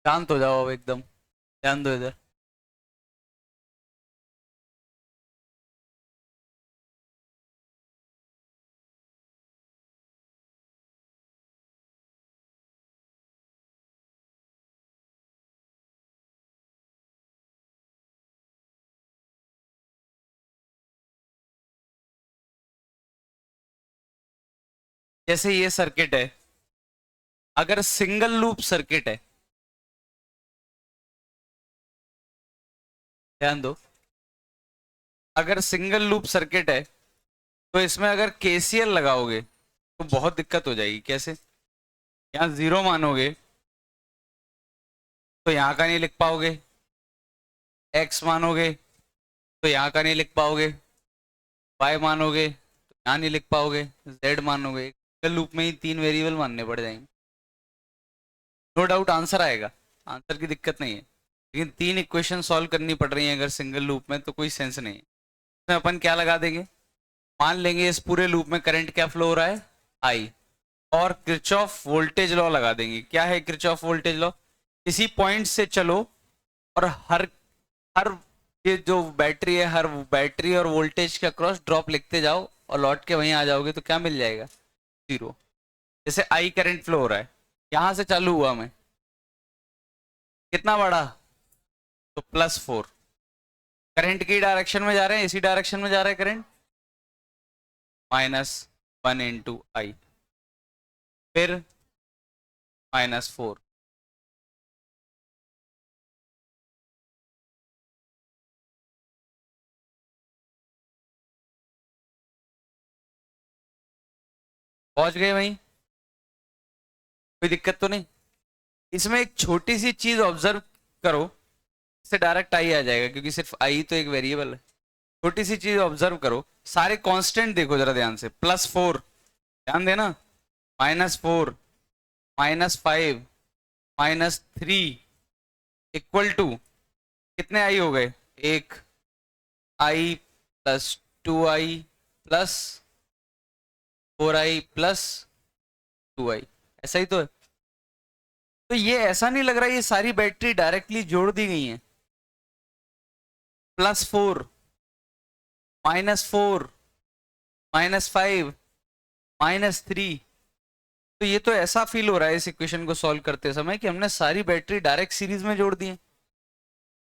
शांत हो जाओ अब एकदम, ध्यान दो इधर। जैसे ये सर्किट है, अगर सिंगल लूप सर्किट है, ध्यान दो, अगर सिंगल लूप सर्किट है तो इसमें अगर केसीएल लगाओगे तो बहुत दिक्कत हो जाएगी। कैसे? यहाँ जीरो मानोगे तो यहाँ का नहीं लिख पाओगे, एक्स मानोगे तो यहाँ का नहीं लिख पाओगे, वाई मानोगे तो यहाँ नहीं लिख पाओगे, जेड मानोगे, सिंगल लूप में ही तीन वेरिएबल मानने पड़ जाएंगे। नो डाउट आंसर आएगा, आंसर की दिक्कत नहीं है, लेकिन तीन इक्वेशन सॉल्व करनी पड़ रही है अगर सिंगल लूप में, तो कोई सेंस नहीं है। इसमें अपन क्या लगा देंगे, मान लेंगे इस पूरे लूप में करंट क्या फ्लो हो रहा है, आई, और किरचॉफ वोल्टेज लॉ लगा देंगे। क्या है किरचॉफ वोल्टेज लॉ? किसी पॉइंट से चलो और हर हर ये जो बैटरी है, हर बैटरी और वोल्टेज के अक्रॉस ड्रॉप लिखते जाओ और लौट के वहीं आ जाओगे तो क्या मिल जाएगा, जीरो। जैसे आई करंट फ्लो हो रहा है, यहां से चालू हुआ मैं, कितना बड़ा, तो +4, करंट की डायरेक्शन में जा रहे हैं, इसी डायरेक्शन में जा रहा है करंट, -1 इंटू आई, फिर -4। पहुंच गए वहीं, कोई दिक्कत तो नहीं? इसमें एक छोटी सी चीज ऑब्जर्व करो, इससे डायरेक्ट आई आ जाएगा क्योंकि सिर्फ आई तो एक वेरिएबल है। छोटी सी चीज ऑब्जर्व करो, सारे कांस्टेंट देखो जरा ध्यान से, +4, ध्यान देना, -4, -5, -3 इक्वल टू कितने आई हो गए, एक आई +2i +4i +2i, ऐसा ही तो है। तो ये ऐसा नहीं लग रहा ये सारी बैटरी डायरेक्टली जोड़ दी गई हैं, +4, -4, -5, -3। तो ये तो ऐसा फील हो रहा है इस इक्वेशन को सॉल्व करते समय कि हमने सारी बैटरी डायरेक्ट सीरीज में जोड़ दी है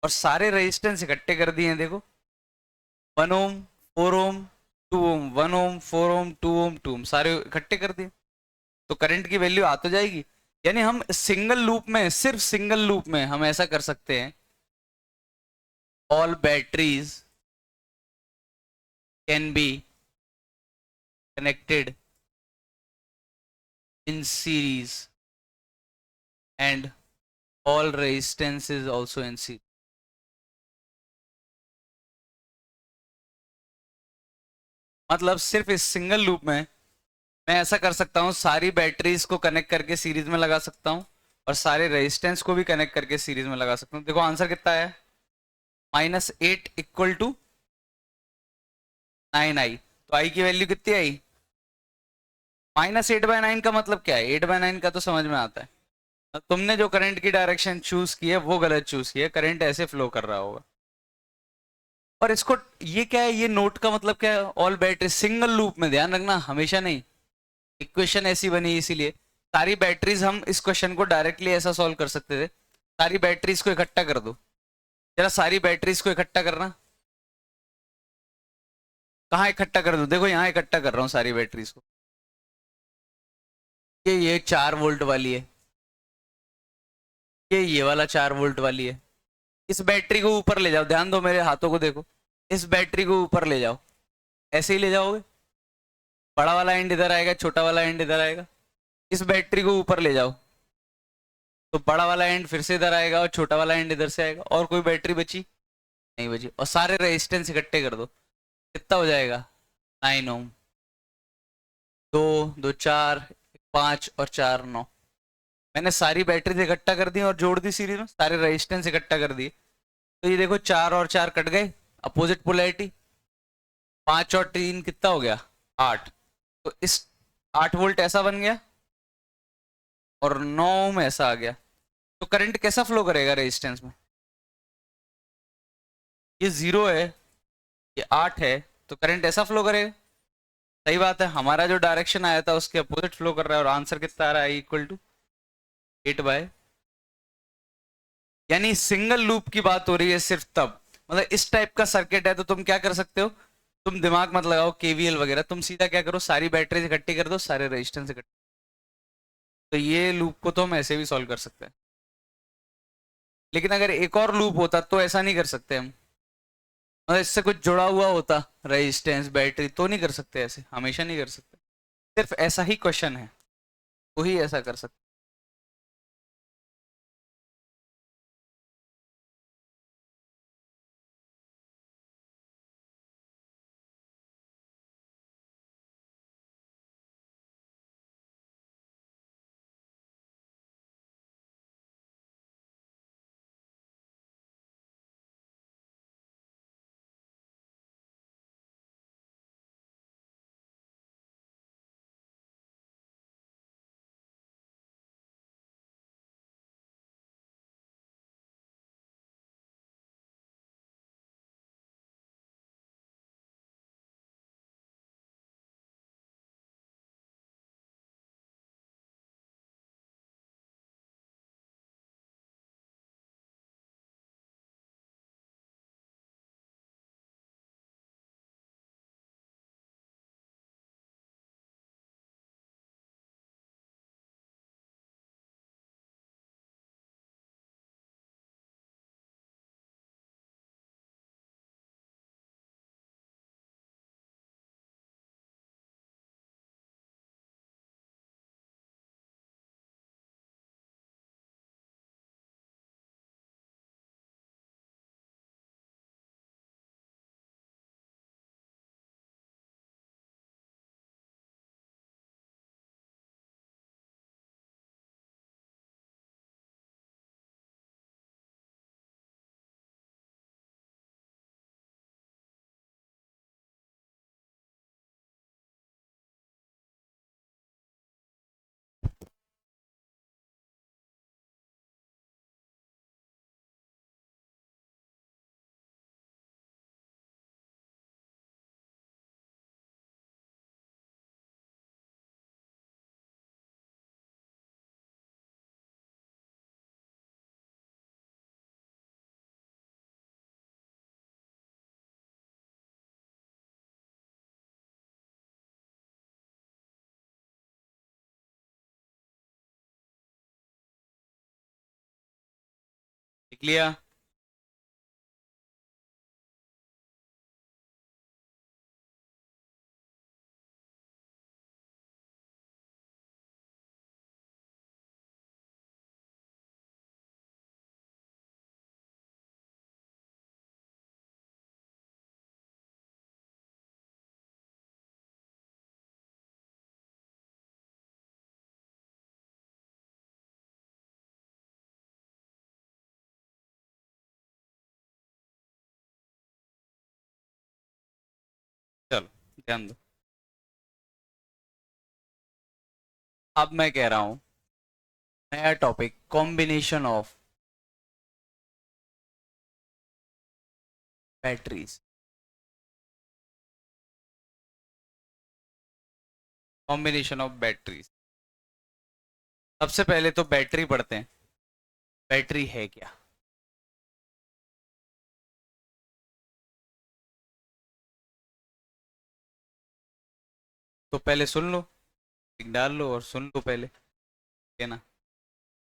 और सारे रेजिस्टेंस इकट्ठे कर दिए हैं। देखो, 1 ओम, 4 ओम, 2 ओम, 1 ओम, 4 ओम, 2 ओम, 2 ओम, सारे इकट्ठे कर दिए, तो करंट की वैल्यू आ तो जाएगी। यानी हम सिंगल लूप में, सिर्फ सिंगल लूप में हम ऐसा कर सकते हैं, all batteries can be connected in series and all resistance is also in series। मतलब सिर्फ इस सिंगल लूप में मैं ऐसा कर सकता हूं, सारी बैटरीज को कनेक्ट करके सीरीज में लगा सकता हूं और सारे रेजिस्टेंस को भी कनेक्ट करके सीरीज में लगा सकता हूं। देखो आंसर कितना है, -8 इक्वल टू 9i। तो आई की वैल्यू कितनी आई, -8/9 का मतलब क्या है, 8/9 का तो समझ में आता है। तुमने जो करंट की डायरेक्शन चूज की है वो गलत चूज की है, करंट ऐसे फ्लो कर रहा होगा। और इसको, ये क्या है, ये नोट का मतलब क्या है, ऑल बैटरी सिंगल लूप में, ध्यान रखना हमेशा नहीं, इक्वेशन ऐसी बनी इसीलिए। सारी बैटरीज, हम इस क्वेश्चन को डायरेक्टली ऐसा सॉल्व कर सकते थे, सारी बैटरीज को इकट्ठा कर दो, जरा सारी बैटरीज को इकट्ठा करना, कहाँ इकट्ठा कर दो, देखो यहाँ इकट्ठा कर रहा हूँ सारी बैटरीज को। ये 4 वोल्ट वाली है, ये वाला 4 वोल्ट वाली है। इस बैटरी को ऊपर ले जाओ, ध्यान दो मेरे हाथों को देखो, इस बैटरी को ऊपर ले जाओ, ऐसे ही ले जाओगे, बड़ा वाला एंड इधर आएगा, छोटा वाला एंड इधर आएगा। इस बैटरी को ऊपर ले जाओ तो बड़ा वाला एंड फिर से इधर आएगा और छोटा वाला एंड इधर से आएगा। और कोई बैटरी बची नहीं बची, और सारे रेजिस्टेंस इकट्ठे कर दो, कितना हो जाएगा, 9 ओम, 2 2 4, 5 और 4 9। मैंने सारी बैटरी इकट्ठा कर दी और जोड़ दी सीरीज में, सारे रेजिस्टेंस इकट्ठा कर दिए। तो ये देखो 4 और 4 कट गए, अपोजिट पोलैरिटी, 5 और 3 कितना हो गया, 8। तो इस 8 वोल्ट ऐसा बन गया और 9 ओम ऐसा आ गया। तो करंट कैसा फ्लो करेगा रेजिस्टेंस में? ये 0 है, ये 8 है, तो करंट ऐसा फ्लो करेगा। सही बात है, हमारा जो डायरेक्शन आया था उसके अपोजिट फ्लो कर रहा है, और आंसर कितना आ रहा है? Equal to 8/। यानी सिंगल लूप की बात हो रही है सिर्फ तब, मतलब इस टाइप का सर्किट है तो तुम क्या कर सकते हो, तुम दिमाग मत लगाओ केवीएल वगैरह, तुम सीधा क्या करो, सारी बैटरीज इकट्ठी कर दो, सारे रेजिस्टेंस इकट्ठे। तो ये लूप को तो हम ऐसे भी सॉल्व कर सकते हैं, लेकिन अगर एक और लूप होता तो ऐसा नहीं कर सकते हम, मतलब इससे कुछ जुड़ा हुआ होता रेजिस्टेंस बैटरी, तो नहीं कर सकते ऐसे, हमेशा नहीं कर सकते। सिर्फ ऐसा ही क्वेश्चन है, वही ऐसा कर सकते। लिख लिया? चलो ध्यान दो, अब मैं कह रहा हूं नया topic, combination of batteries. Combination of batteries, सबसे पहले तो बैटरी पढ़ते हैं। बैटरी है क्या? तो पहले सुन लो, टिक डाल लो और सुन लो पहले, है ना,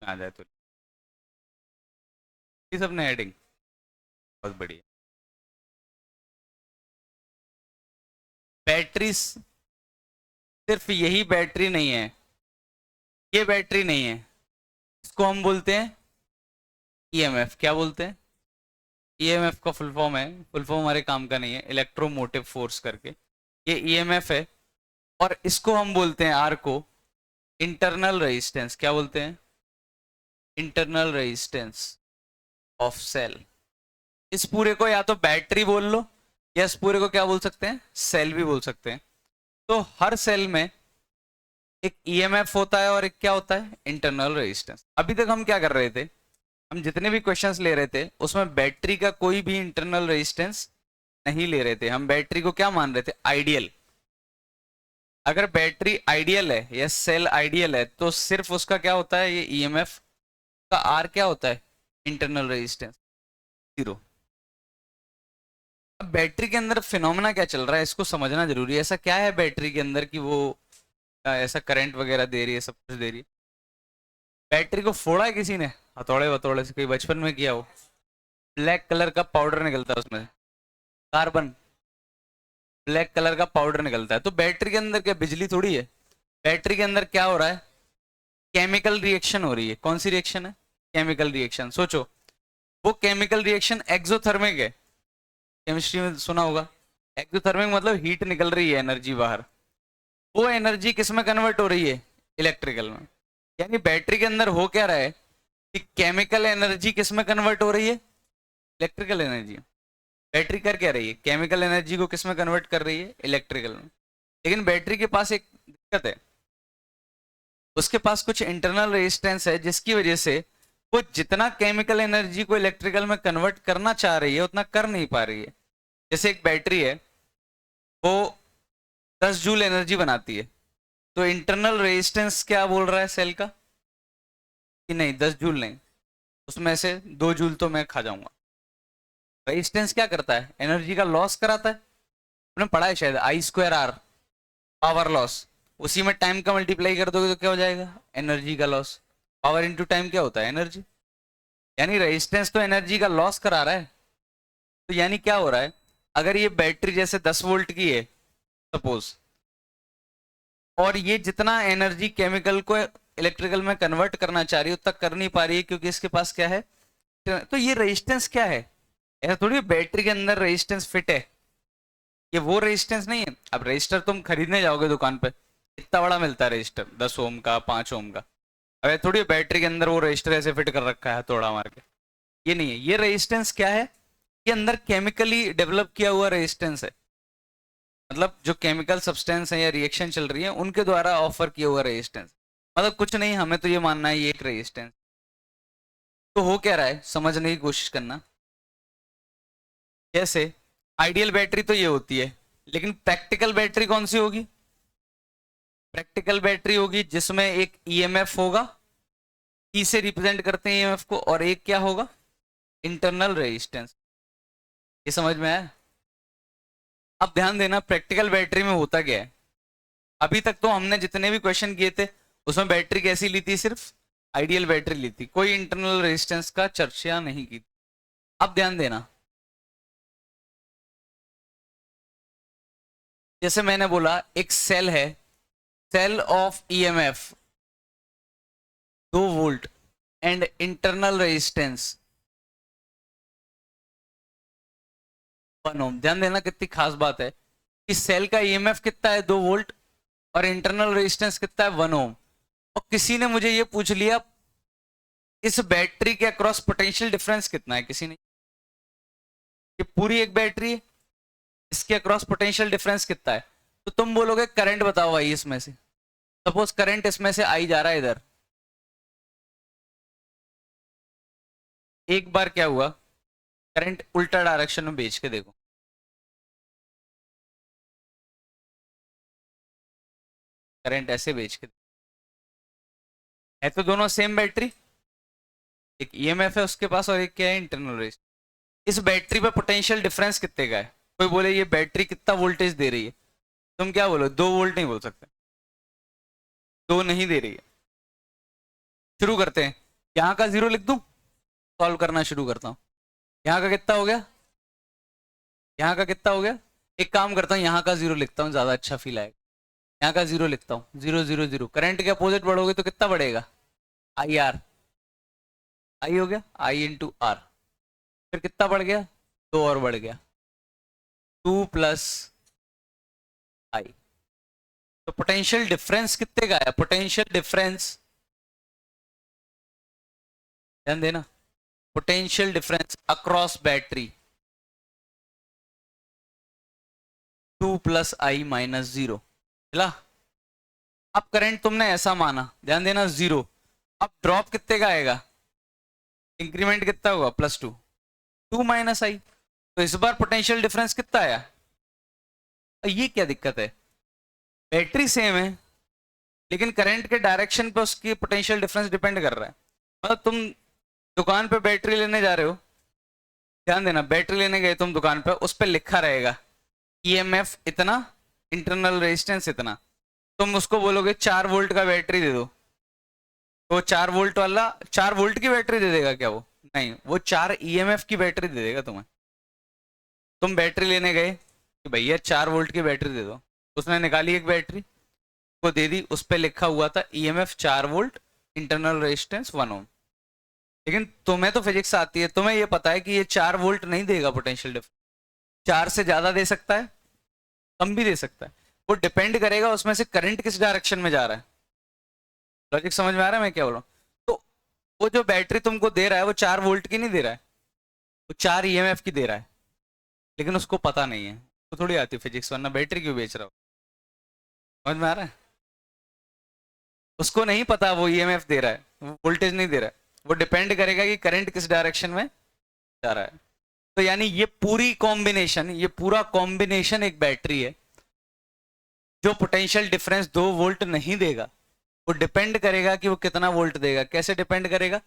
आ जाए तो। ये सब ने हेडिंग बहुत बढ़िया। बैटरी सिर्फ यही बैटरी नहीं है, ये बैटरी नहीं है, इसको हम बोलते हैं ईएमएफ। क्या बोलते हैं? ईएमएफ का फुल फॉर्म है, फुल फॉर्म हमारे काम का नहीं है, इलेक्ट्रोमोटिव फोर्स करके, ये ईएमएफ है। और इसको हम बोलते हैं, आर को, इंटरनल रेजिस्टेंस। क्या बोलते हैं? Internal resistance of cell. इस पूरे को या तो बैटरी बोल लो, या इस पूरे को क्या बोल सकते हैं, सेल भी बोल सकते हैं। तो हर सेल में एक ईएमएफ होता है और एक क्या होता है, इंटरनल रेजिस्टेंस। अभी तक हम क्या कर रहे थे, हम जितने भी क्वेश्चंस ले रहे थे उसमें बैटरी का कोई भी इंटरनल रेजिस्टेंस नहीं ले रहे थे, हम बैटरी को क्या मान रहे थे, आइडियल। अगर बैटरी आइडियल है या सेल आइडियल है तो सिर्फ उसका क्या होता है, ये ईएमएफ का आर क्या होता है, इंटरनल रेजिस्टेंस, जीरो। अब बैटरी के अंदर फिनोमेना क्या चल रहा है इसको समझना जरूरी है। ऐसा क्या है बैटरी के अंदर कि वो ऐसा करंट वगैरह दे रही है, सब कुछ दे रही है। बैटरी को फोड़ा है किसी ने हथौड़े वथौड़े से, कोई बचपन में किया हो। ब्लैक कलर का पाउडर निकलता है उसमें, कार्बन, ब्लैक कलर का पाउडर निकलता है। तो बैटरी के अंदर क्या बिजली थोड़ी है, बैटरी के अंदर क्या हो रहा है, केमिकल रिएक्शन हो रही है। कौन सी रिएक्शन है, केमिकल रिएक्शन। सोचो वो केमिकल रिएक्शन एक्सोथर्मिक है, केमिस्ट्री में सुना होगा। एक्सोथर्मिक मतलब हीट निकल रही है, एनर्जी बाहर। वो एनर्जी किस में कन्वर्ट हो रही है, इलेक्ट्रिकल में। यानी बैटरी के अंदर हो क्या रहा है कि केमिकल एनर्जी किस में कन्वर्ट हो रही है, इलेक्ट्रिकल एनर्जी। बैटरी कर क्या रही है, केमिकल एनर्जी को किस में कन्वर्ट कर रही है, इलेक्ट्रिकल में। लेकिन बैटरी के पास एक दिक्कत है, उसके पास कुछ इंटरनल रेजिस्टेंस है जिसकी वजह से वो जितना केमिकल एनर्जी को इलेक्ट्रिकल में कन्वर्ट करना चाह रही है उतना कर नहीं पा रही है। जैसे एक बैटरी है, वो 10 जूल एनर्जी बनाती है, तो इंटरनल रेजिस्टेंस क्या बोल रहा है सेल का कि नहीं 10 जूल नहीं, उसमें से 2 जूल तो मैं खा जाऊंगा। रेजिस्टेंस क्या करता है, एनर्जी का लॉस कराता है। आपने पढ़ा है शायद I²R, पावर लॉस। उसी में टाइम का मल्टीप्लाई कर दोगे तो क्या हो जाएगा, एनर्जी का लॉस। पावर इंटू टाइम क्या होता है, एनर्जी। यानी रेजिस्टेंस तो एनर्जी का लॉस करा रहा है। तो यानी क्या हो रहा है, अगर ये बैटरी जैसे 10 वोल्ट की है सपोज, और ये जितना एनर्जी केमिकल को इलेक्ट्रिकल में कन्वर्ट करना चाह रही है उतना कर नहीं पा रही है क्योंकि इसके पास क्या है, तो ये रेजिस्टेंस क्या है। ऐसा थोड़ी बैटरी के अंदर रेजिस्टेंस फिट है, ये वो रेजिस्टेंस नहीं है। अब रजिस्टर तुम खरीदने जाओगे दुकान पे, इतना बड़ा मिलता है रजिस्टर, 10 ओम का, 5 ओम का। अब थोड़ी बैटरी के अंदर वो रजिस्टर ऐसे फिट कर रखा है थोड़ा मार के, ये नहीं है। ये रेजिस्टेंस क्या है, ये अंदर केमिकली डेवलप किया हुआ रेजिस्टेंस है। मतलब जो केमिकल सब्सटेंस है या रिएक्शन चल रही है उनके द्वारा ऑफर किया हुआ रेजिस्टेंस। मतलब कुछ नहीं, हमें तो ये मानना है ये एक रेजिस्टेंस। तो हो क्या रहा है समझने की कोशिश करना। जैसे आइडियल बैटरी तो ये होती है, लेकिन प्रैक्टिकल बैटरी कौन सी होगी, प्रैक्टिकल बैटरी होगी जिसमें एक ईएमएफ होगा, ई से रिप्रेजेंट करते हैं ईएमएफ को, और एक क्या होगा, इंटरनल रेजिस्टेंस। ये समझ में आया। अब ध्यान देना प्रैक्टिकल बैटरी में होता क्या है। अभी तक तो हमने जितने भी क्वेश्चन किए थे उसमें बैटरी कैसी ली थी, सिर्फ आइडियल बैटरी ली थी, कोई इंटरनल रेजिस्टेंस का चर्चा नहीं की। अब ध्यान देना, जैसे मैंने बोला एक सेल है, cell of EMF 2 volt and internal resistance 1 ohm. ध्यान देना कितनी खास बात है कि सेल का ईएमएफ कितना है, 2 वोल्ट, और इंटरनल रेजिस्टेंस कितना है, 1 ओम। और किसी ने मुझे ये पूछ लिया इस बैटरी के अक्रॉस पोटेंशियल डिफरेंस कितना है, किसी ने, ये पूरी एक बैटरी है, इसके अक्रॉस पोटेंशियल डिफरेंस कितना है। तो तुम बोलोगे करंट बताओ भाई इसमें से, सपोज करंट इसमें से आई जा रहा है इधर, एक बार क्या हुआ, करंट उल्टा डायरेक्शन में भेज के देखो, करंट ऐसे भेज के, है तो दोनों सेम बैटरी, एक ईएमएफ है उसके पास और एक क्या है, इंटरनल रेजिस्टेंस। इस बैटरी पे पोटेंशियल डिफरेंस कितने का है। कोई बोले ये बैटरी कितना वोल्टेज दे रही है, तुम क्या बोलो, 2 वोल्ट नहीं बोल सकते, 2 नहीं दे रही है। शुरू करते हैं, यहाँ का जीरो लिख दूं, सॉल्व करना शुरू करता हूँ। यहाँ का कितना हो गया, यहाँ का कितना हो गया, एक काम करता हूँ यहाँ का जीरो लिखता हूँ, ज्यादा अच्छा फील आएगा। यहाँ का जीरो लिखता हूँ, 0 0 0। करंट के अपोजिट बढ़ोगे तो कितना बढ़ेगा, आई आर, आई हो गया आई इंटू आर, फिर कितना बढ़ गया, 2 और बढ़ गया, 2 प्लस आई। तो पोटेंशियल डिफरेंस कितने का है, पोटेंशियल डिफरेंस, ध्यान देना, potential difference across battery 2 plus I minus 0 चला। अब करंट तुमने ऐसा माना, ध्यान देना 0, अब ड्रॉप कितने का आएगा, इंक्रीमेंट कितना होगा +2, 2 माइनस आई। तो इस बार पोटेंशियल डिफरेंस कितना आया? ये क्या दिक्कत है? बैटरी सेम है लेकिन करंट के डायरेक्शन पे उसकी पोटेंशियल डिफरेंस डिपेंड कर रहा है। मतलब तुम दुकान पे बैटरी लेने जा रहे हो, ध्यान देना, बैटरी लेने गए तुम दुकान पे, उस पर लिखा रहेगा ईएमएफ इतना, इंटरनल रेजिस्टेंस इतना। तुम उसको बोलोगे 4 वोल्ट का बैटरी दे दो, तो 4 वोल्ट वाला 4 वोल्ट की बैटरी दे देगा क्या? वो नहीं, वो 4 ईएमएफ की बैटरी दे देगा तुम्हें। तुम बैटरी लेने गए कि भैया 4 वोल्ट की बैटरी दे दो, उसने निकाली एक बैटरी को दे दी, उस पर लिखा हुआ था ईएमएफ 4 वोल्ट, इंटरनल रेजिस्टेंस 1 ओम। लेकिन तुम्हें तो फिजिक्स आती है, तुम्हें ये पता है कि ये 4 वोल्ट नहीं देगा पोटेंशियल डिफरेंस, 4 से ज्यादा दे सकता है, कम भी दे सकता है। वो डिपेंड करेगा उसमें से करंट किस डायरेक्शन में जा रहा है। लॉजिक समझ में आ रहा है मैं क्या बोल रहा हूँ? तो वो जो बैटरी तुमको दे रहा है वो 4 वोल्ट की नहीं दे रहा है, वो 4 ईएमएफ की दे रहा है, लेकिन उसको पता नहीं है, तो थोड़ी आती फिजिक्स, वरना बैटरी क्यों बेच रहा हो? समझ में आ रहा है? उसको नहीं पता वो ईएमएफ दे रहा है, वो वोल्टेज नहीं दे रहा है, वो डिपेंड करेगा कि करंट किस डायरेक्शन में जा रहा है। तो यानी ये पूरी कॉम्बिनेशन, ये पूरा कॉम्बिनेशन एक बैटरी है जो पोटेंशियल डिफरेंस 2 वोल्ट नहीं देगा। वो डिपेंड करेगा कि वो कितना वोल्ट देगा। कैसे डिपेंड करेगा?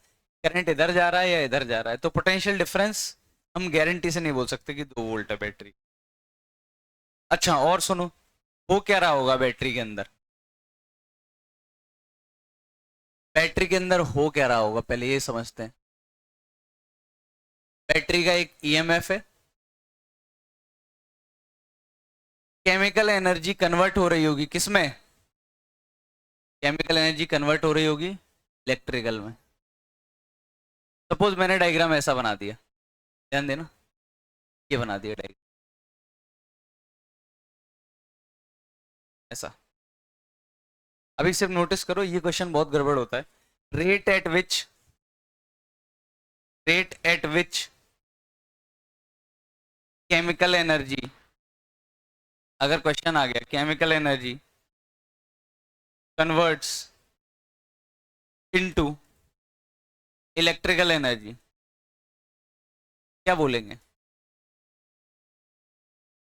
करंट इधर जा रहा है या इधर जा रहा है। तो पोटेंशियल डिफरेंस हम गारंटी से नहीं बोल सकते कि 2 वोल्ट है बैटरी। अच्छा और सुनो, वो क्या रहा होगा बैटरी के अंदर? बैटरी के अंदर हो क्या रहा होगा पहले ये समझते हैं। बैटरी का एक ईएमएफ है, केमिकल एनर्जी कन्वर्ट हो रही होगी किसमें? केमिकल एनर्जी कन्वर्ट हो रही होगी इलेक्ट्रिकल में। सपोज मैंने डायग्राम ऐसा बना दिया, ध्यान देना, ये बना दिया डायग्राम ऐसा। अभी सिर्फ नोटिस करो, ये क्वेश्चन बहुत गड़बड़ होता है। Rate at which chemical energy, अगर क्वेश्चन आ गया chemical energy converts into electrical energy, क्या बोलेंगे?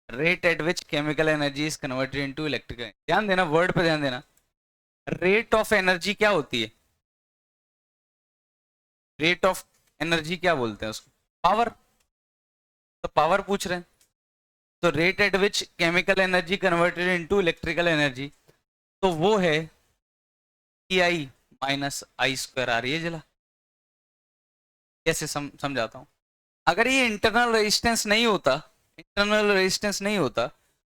Rate at which chemical energy is converted into electrical. ध्यान देना, वर्ड पे ध्यान देना। रेट ऑफ एनर्जी क्या होती है? रेट ऑफ एनर्जी क्या बोलते हैं उसको? पावर। तो पावर पूछ रहे हैं, तो rate at which chemical energy converted into electrical energy, तो वो है EI माइनस I²R। ये जला कैसे समझाता हूं। अगर ये इंटरनल रेजिस्टेंस नहीं होता, इंटरनल रेजिस्टेंस नहीं होता,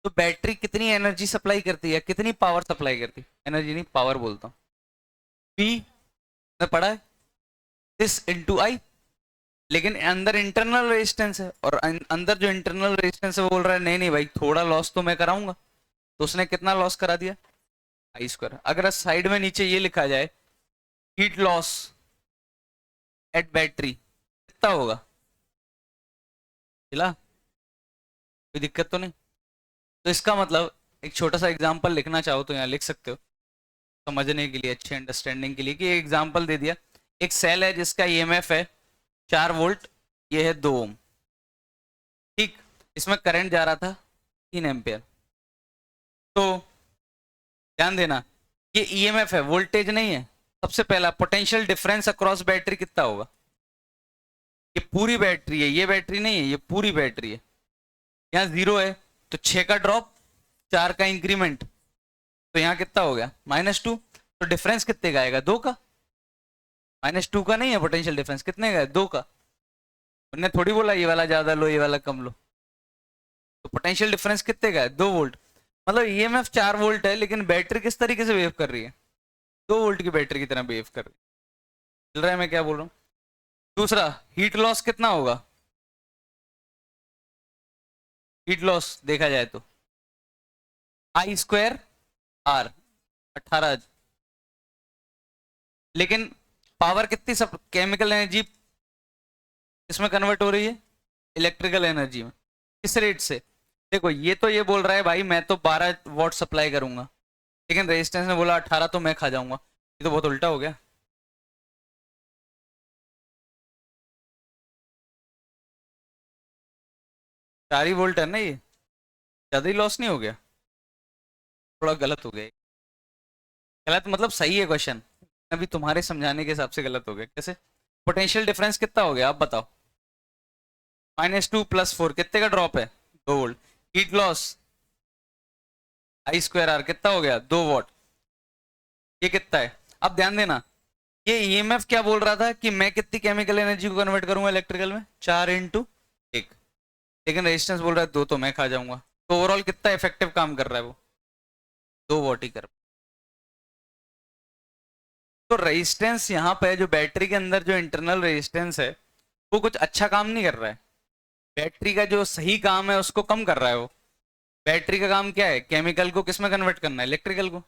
तो बैटरी कितनी एनर्जी सप्लाई करती है, कितनी पावर सप्लाई करती है? एनर्जी नहीं, पावर बोलता हूँ। P में पढ़ा है, दिस इंटू आई। लेकिन अंदर इंटरनल रेजिस्टेंस है, और अंदर जो इंटरनल रेजिस्टेंस है वो बोल रहा है नहीं नहीं भाई, थोड़ा लॉस तो मैं कराऊंगा। तो उसने कितना लॉस करा दिया? I²। अगर साइड में नीचे ये लिखा जाए हीट लॉस एट बैटरी, कितना होगा? चला, कोई दिक्कत तो नहीं? तो इसका मतलब, एक छोटा सा एग्जांपल लिखना चाहो तो यहाँ लिख सकते हो समझने के लिए, अच्छे अंडरस्टैंडिंग के लिए, कि एग्जांपल दे दिया। एक सेल है जिसका ईएमएफ है 4 वोल्ट, ये है 2 ओम, ठीक। इसमें करंट जा रहा था 3 एम्पियर। तो ध्यान देना, ये ईएमएफ है, वोल्टेज नहीं है। सबसे पहला पोटेंशियल डिफरेंस अक्रॉस बैटरी कितना होगा? ये पूरी बैटरी है, ये बैटरी नहीं है, ये पूरी बैटरी है। यहाँ 0 है तो 6 का ड्रॉप, 4 का इंक्रीमेंट, तो यहाँ कितना हो गया? -2। तो डिफरेंस कितने का आएगा? 2 का। -2 का नहीं है पोटेंशियल डिफरेंस, कितने का है? 2 का। उन्होंने थोड़ी बोला ये वाला ज्यादा लो, ये वाला कम लो। तो पोटेंशियल डिफरेंस कितने का है? 2 वोल्ट। मतलब ईएमएफ 4 वोल्ट है, लेकिन बैटरी किस तरीके से बिहेव कर रही है? 2 वोल्ट की बैटरी की तरह बिहेव कर रही है। चल रहा है मैं क्या बोल रहा हूँ? दूसरा, हीट लॉस कितना होगा? हीट लॉस देखा जाए तो I²R 18, लेकिन पावर कितनी सब केमिकल एनर्जी इसमें कन्वर्ट हो रही है इलेक्ट्रिकल एनर्जी में, किस रेट से? देखो ये तो ये बोल रहा है भाई मैं तो 12 वॉट सप्लाई करूंगा, लेकिन रेजिस्टेंस ने बोला 18 तो मैं खा जाऊंगा। ये तो बहुत उल्टा हो गया। 4 ही वोल्ट है ना ये, ज्यादा ही लॉस नहीं हो गया? थोड़ा गलत हो गया। गलत मतलब सही है क्वेश्चन, अभी तुम्हारे समझाने के हिसाब से गलत हो गया कैसे? पोटेंशियल डिफरेंस कितना हो गया आप बताओ? -2 + 4 कितने का ड्रॉप है? 2 वोल्ट। हीट लॉस I²R कितना हो गया? 2 वॉट। ये कितना है? अब ध्यान देना, ये ईएमएफ क्या बोल रहा था कि मैं कितनी केमिकल एनर्जी को कन्वर्ट करूंगा इलेक्ट्रिकल में? 4 × 1। लेकिन रेजिस्टेंस बोल रहा है 2, तो मैं खा जाऊंगा। तो ओवरऑल कितना इफेक्टिव काम कर रहा है वो? 2 वॉट ही कर। तो रेजिस्टेंस यहाँ पे जो बैटरी के अंदर जो इंटरनल रेजिस्टेंस है वो कुछ अच्छा काम नहीं कर रहा है। बैटरी का जो सही काम है उसको कम कर रहा है वो। बैटरी का काम क्या है? केमिकल को किस में कन्वर्ट करना है? इलेक्ट्रिकल को।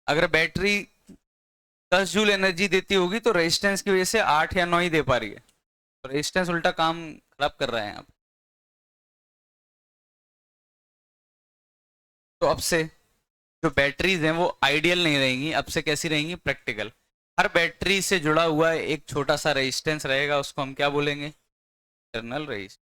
अगर बैटरी 10 जूल एनर्जी देती होगी तो रेजिस्टेंस की वजह से 8 या 9 ही दे पा रही है। तो रेजिस्टेंस उल्टा काम खराब कर रहा है यहाँ पे। तो अब से जो बैटरीज हैं वो आइडियल नहीं रहेंगी, अब से कैसी रहेंगी? प्रैक्टिकल। हर बैटरी से जुड़ा हुआ एक छोटा सा रेजिस्टेंस रहेगा, उसको हम क्या बोलेंगे? Internal resistance.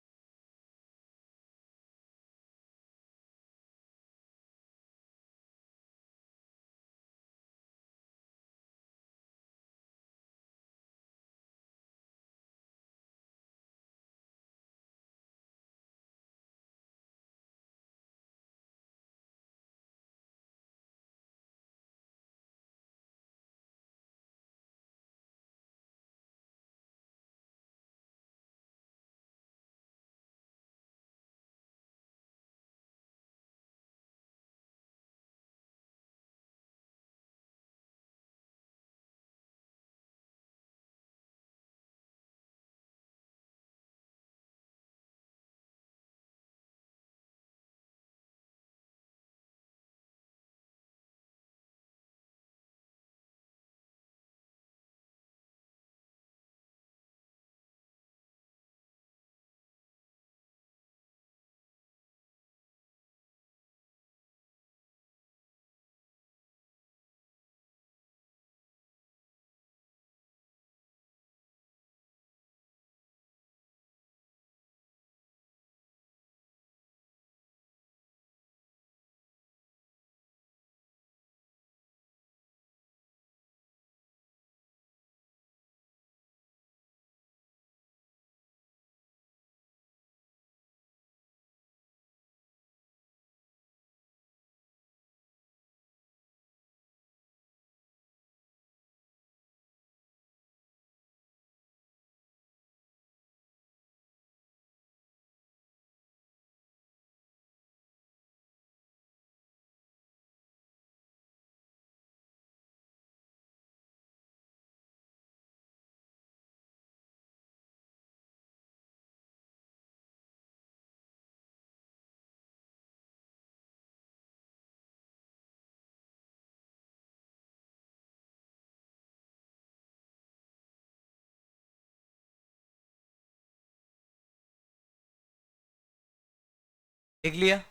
देख लिया?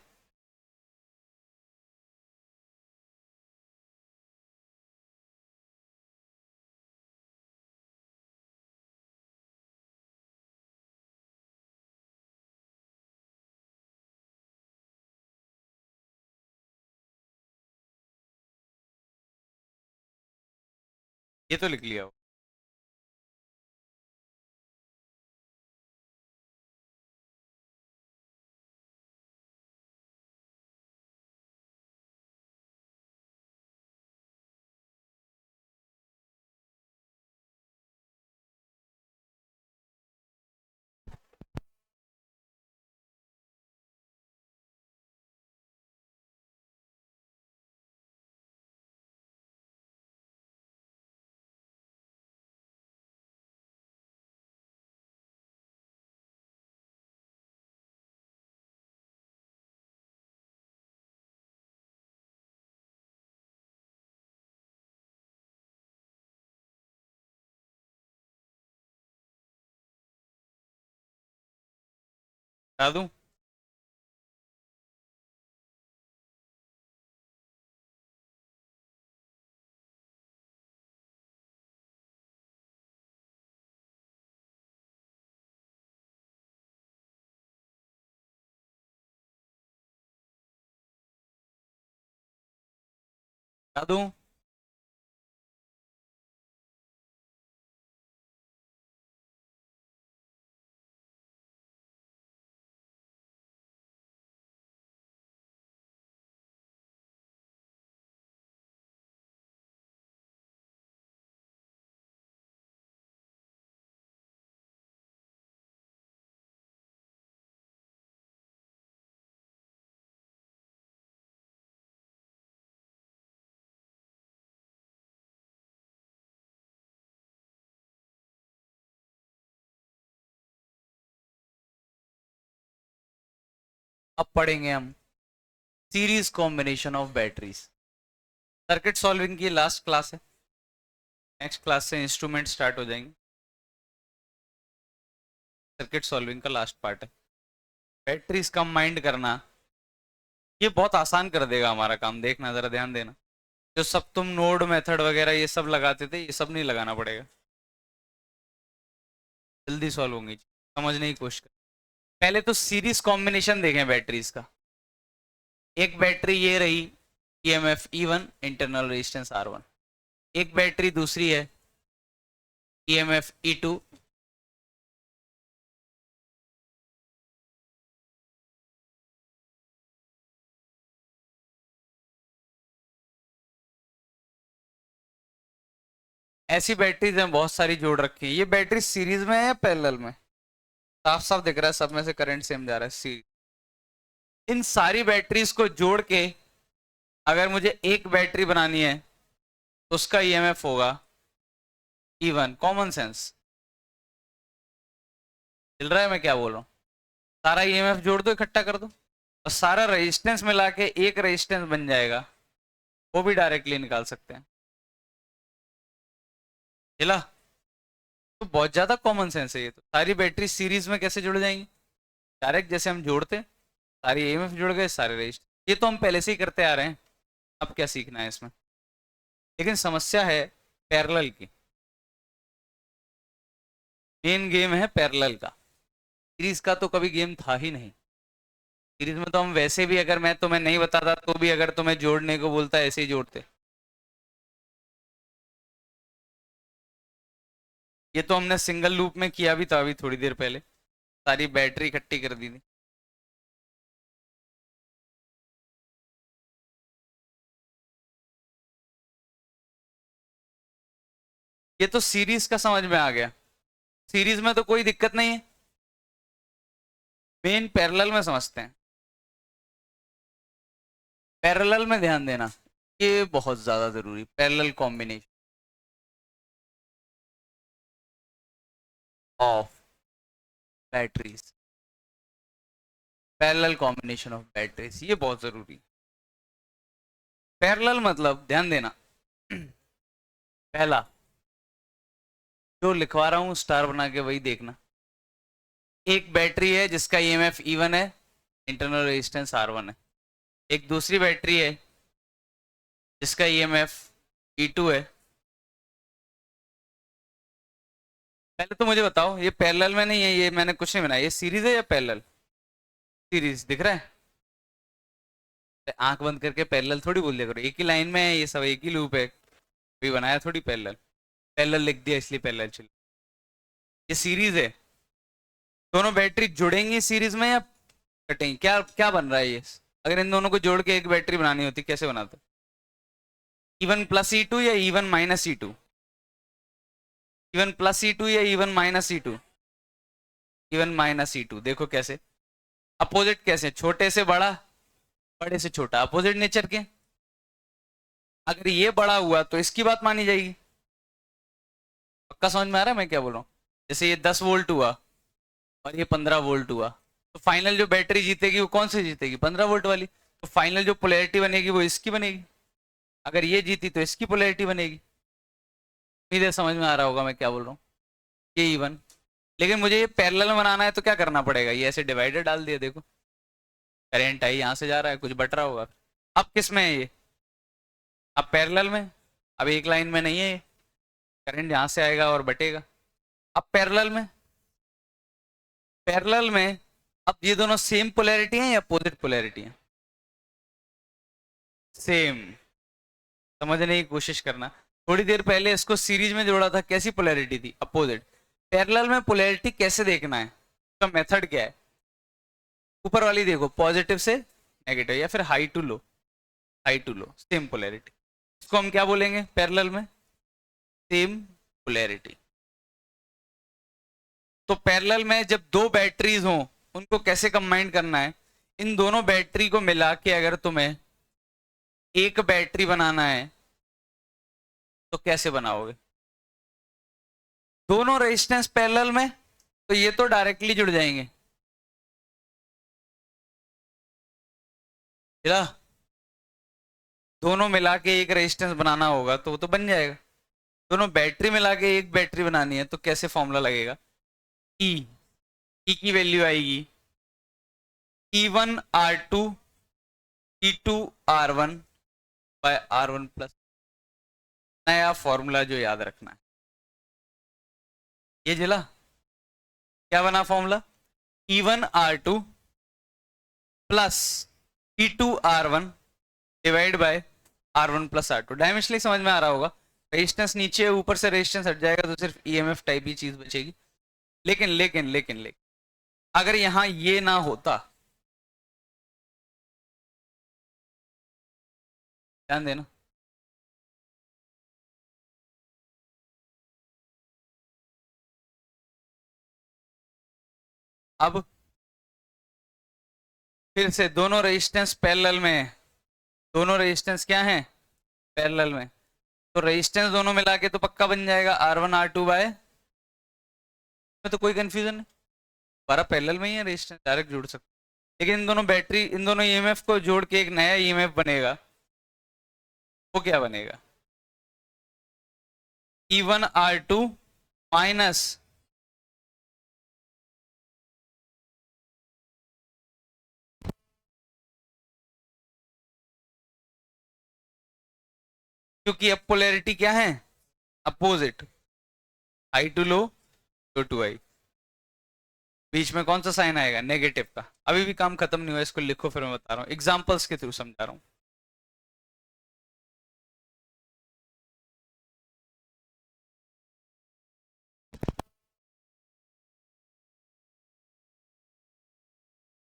ये तो लिख लिया। बता दूं? क्या दूं? अब पढ़ेंगे हम series combination of batteries. Circuit solving की लास्ट क्लास है, नेक्स्ट क्लास से इंस्ट्रूमेंट स्टार्ट हो जाएंगे। सर्किट सॉल्विंग का लास्ट पार्ट है। बैटरीज का माइंड करना, ये बहुत आसान कर देगा हमारा काम। देखना, जरा ध्यान देना। जो सब तुम नोड मेथड वगैरह ये सब लगाते थे, ये सब नहीं लगाना पड़ेगा, जल्दी सॉल्व होंगी। समझने की कोशिश कर। पहले तो सीरीज कॉम्बिनेशन देखें बैटरीज का। एक बैटरी ये रही, EMF E1, internal resistance R1। एक बैटरी दूसरी है, ईएमएफ E2, ऐसी बैटरीज हैं बहुत सारी जोड़ रखी है। ये बैटरी सीरीज में है या पैरेलल में? साफ साफ दिख रहा है सब में से करंट सेम जा रहा है, सीरीज। इन सारी बैटरीज को जोड़ के अगर मुझे एक बैटरी बनानी है तो उसका ईएमएफ होगा E1। कॉमन सेंस मिल रहा है मैं क्या बोल रहा हूँ? सारा ईएमएफ जोड़ दो, इकट्ठा कर दो, और सारा रेजिस्टेंस मिला के एक रेजिस्टेंस बन जाएगा। वो भी डायरेक्टली निकाल सकते हैं। हिला? तो बहुत ज्यादा कॉमन सेंस है ये। तो सारी बैटरी सीरीज में कैसे जुड़ जाएंगी? डायरेक्ट जैसे हम जोड़ते, सारी ईएमएफ जुड़ गए, सारे रेजिस्टेंस। ये तो हम पहले से ही करते आ रहे हैं, अब क्या सीखना है इसमें? लेकिन समस्या है पैरेलल की। मेन गेम है पैरेलल का, सीरीज का तो कभी गेम था ही नहीं। सीरीज में तो हम वैसे भी, अगर मैं तुम्हें नहीं बताता तो भी, अगर तुम्हें जोड़ने को बोलता ऐसे ही जोड़ते। ये तो हमने सिंगल लूप में किया भी था अभी थोड़ी देर पहले, सारी बैटरी इकट्ठी कर दी थी। ये तो सीरीज का समझ में आ गया। सीरीज में तो कोई दिक्कत नहीं है, मेन पैरेलल में समझते हैं। पैरेलल में ध्यान देना, ये बहुत ज्यादा जरूरी, parallel combination of batteries. Parallel combination of batteries, ये बहुत जरूरी। पैरेलल मतलब ध्यान देना, पहला जो लिखवा रहा हूं स्टार बना के वही देखना। एक बैटरी है जिसका ईएमएफ E1 है, इंटरनल रेजिस्टेंस R1 है। एक दूसरी बैटरी है जिसका ईएमएफ E2 है। पहले तो मुझे बताओ, ये पैरेलल में नहीं है, ये मैंने कुछ नहीं बनाया, ये सीरीज है या पैरेलल? सीरीज दिख रहा है? आंख बंद करके पैरेलल थोड़ी बोल दिया करो, एक ही लाइन में है ये सब, एक ही लूप है, भी बनाया थोड़ी पैरेलल। पैरेलल लिख दिया इसलिए पैरेलल चल। ये सीरीज है, दोनों बैटरी जुड़ेंगी सीरीज में या कटेंगी? क्या क्या बन रहा है ये? अगर इन दोनों को जोड़ के एक बैटरी बनानी होती कैसे बनाते? E1 + E2 या E1 - E2? E1 + E2 या E1 - E2? E1 - E2। देखो कैसे अपोजिट, कैसे छोटे से बड़ा, बड़े से छोटा, अपोजिट नेचर के। अगर ये बड़ा हुआ तो इसकी बात मानी जाएगी। पक्का समझ में आ रहा है मैं क्या बोल रहा हूँ? जैसे ये 10 वोल्ट हुआ और ये 15 वोल्ट हुआ, तो फाइनल जो बैटरी जीतेगी वो कौन सी जीतेगी? 15 वोल्ट वाली। तो फाइनल जो पोलैरिटी बनेगी वो इसकी बनेगी। अगर ये जीती तो इसकी पोलैरिटी बनेगी। उम्मीद है समझ में आ रहा होगा मैं क्या बोल रहा हूँ। ये E1। लेकिन मुझे ये पैरेलल में बनाना है तो क्या करना पड़ेगा? ये ऐसे डिवाइडर डाल दिया, देखो करंट आई यहाँ से जा रहा है, कुछ बट रहा होगा। अब किस में है ये? अब पैरेलल में। अब एक लाइन में नहीं है ये, करंट यहाँ से आएगा और बटेगा। अब पैरेलल में, पैरेलल में अब ये दोनों सेम पोलैरिटी हैं या अपोजिट पोलैरिटी हैं? सेम। समझने की कोशिश करना। थोड़ी देर पहले इसको सीरीज में जोड़ा था, कैसी पोलैरिटी थी, अपोजिट। पैरेलल में पोलैरिटी कैसे देखना है, उसका मेथड क्या है, ऊपर वाली देखो, पॉजिटिव से नेगेटिव या फिर high to low, high to low same polarity, इसको हम क्या बोलेंगे पैरेलल में, सेम पोलैरिटी। तो पैरेलल में जब दो बैटरीज हों उनको कैसे कंबाइन करना है, इन दोनों बैटरी को मिला के अगर तुम्हें एक बैटरी बनाना है तो कैसे बनाओगे, दोनों रेजिस्टेंस पैरेलल में, तो ये तो डायरेक्टली जुड़ जाएंगे, चला, दोनों मिला के एक रेजिस्टेंस बनाना होगा तो वो तो बन जाएगा। दोनों बैटरी मिला के एक बैटरी बनानी है तो कैसे फॉर्मूला लगेगा, ई, ई की वैल्यू आएगी E1 R2 E2 R1 bye R1 plus, नया फॉर्मूला जो याद रखना है, ये जिला क्या बना formula, E1 R2 plus E2 R1 divide by R1 plus R2। Dimensionally समझ में आ रहा होगा, रेजिस्टेंस नीचे ऊपर से रेजिस्टेंस हट जाएगा तो सिर्फ ईएमएफ टाइप ही चीज बचेगी। लेकिन लेकिन लेकिन लेकिन अगर यहां ये ना होता, ध्यान देना, अब फिर से दोनों रेजिस्टेंस पैरेलल में है, दोनों रेजिस्टेंस क्या है पैरेलल में, तो रेजिस्टेंस दोनों मिला के तो पक्का बन जाएगा R1 R2 बाय, में तो कोई कंफ्यूजन नहीं, हमारा पैरेलल में ही है, रेजिस्टेंस डायरेक्ट जोड़ सकते, लेकिन इन दोनों बैटरी, इन दोनों ईएमएफ को जोड़ के एक नया ईएमएफ बनेगा, वो क्या बनेगा, E1 R2 माइनस क्योंकि अब पोलैरिटी क्या है opposite, high to low, low to high, बीच में कौन सा साइन आएगा नेगेटिव का। अभी भी काम खत्म नहीं हुआ, इसको लिखो फिर मैं बता रहा हूँ, एग्जांपल्स के थ्रू समझा रहा हूँ।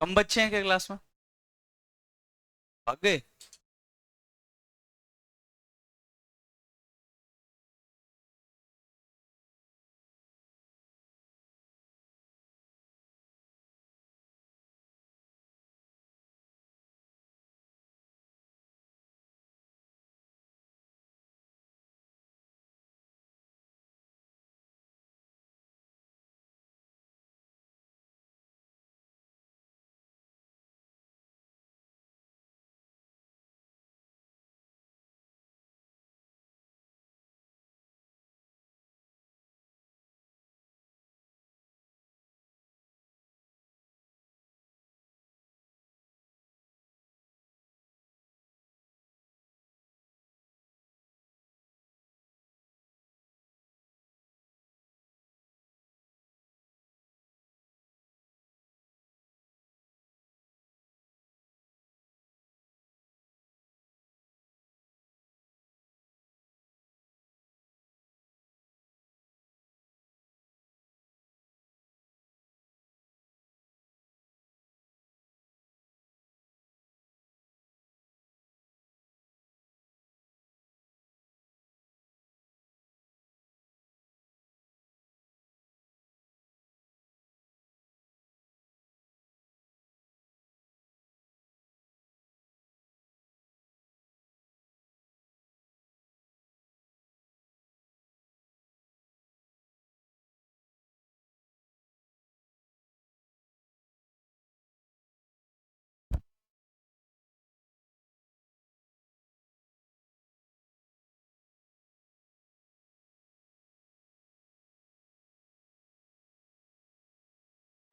कम बच्चे हैं क्या क्लास में, भाग गए,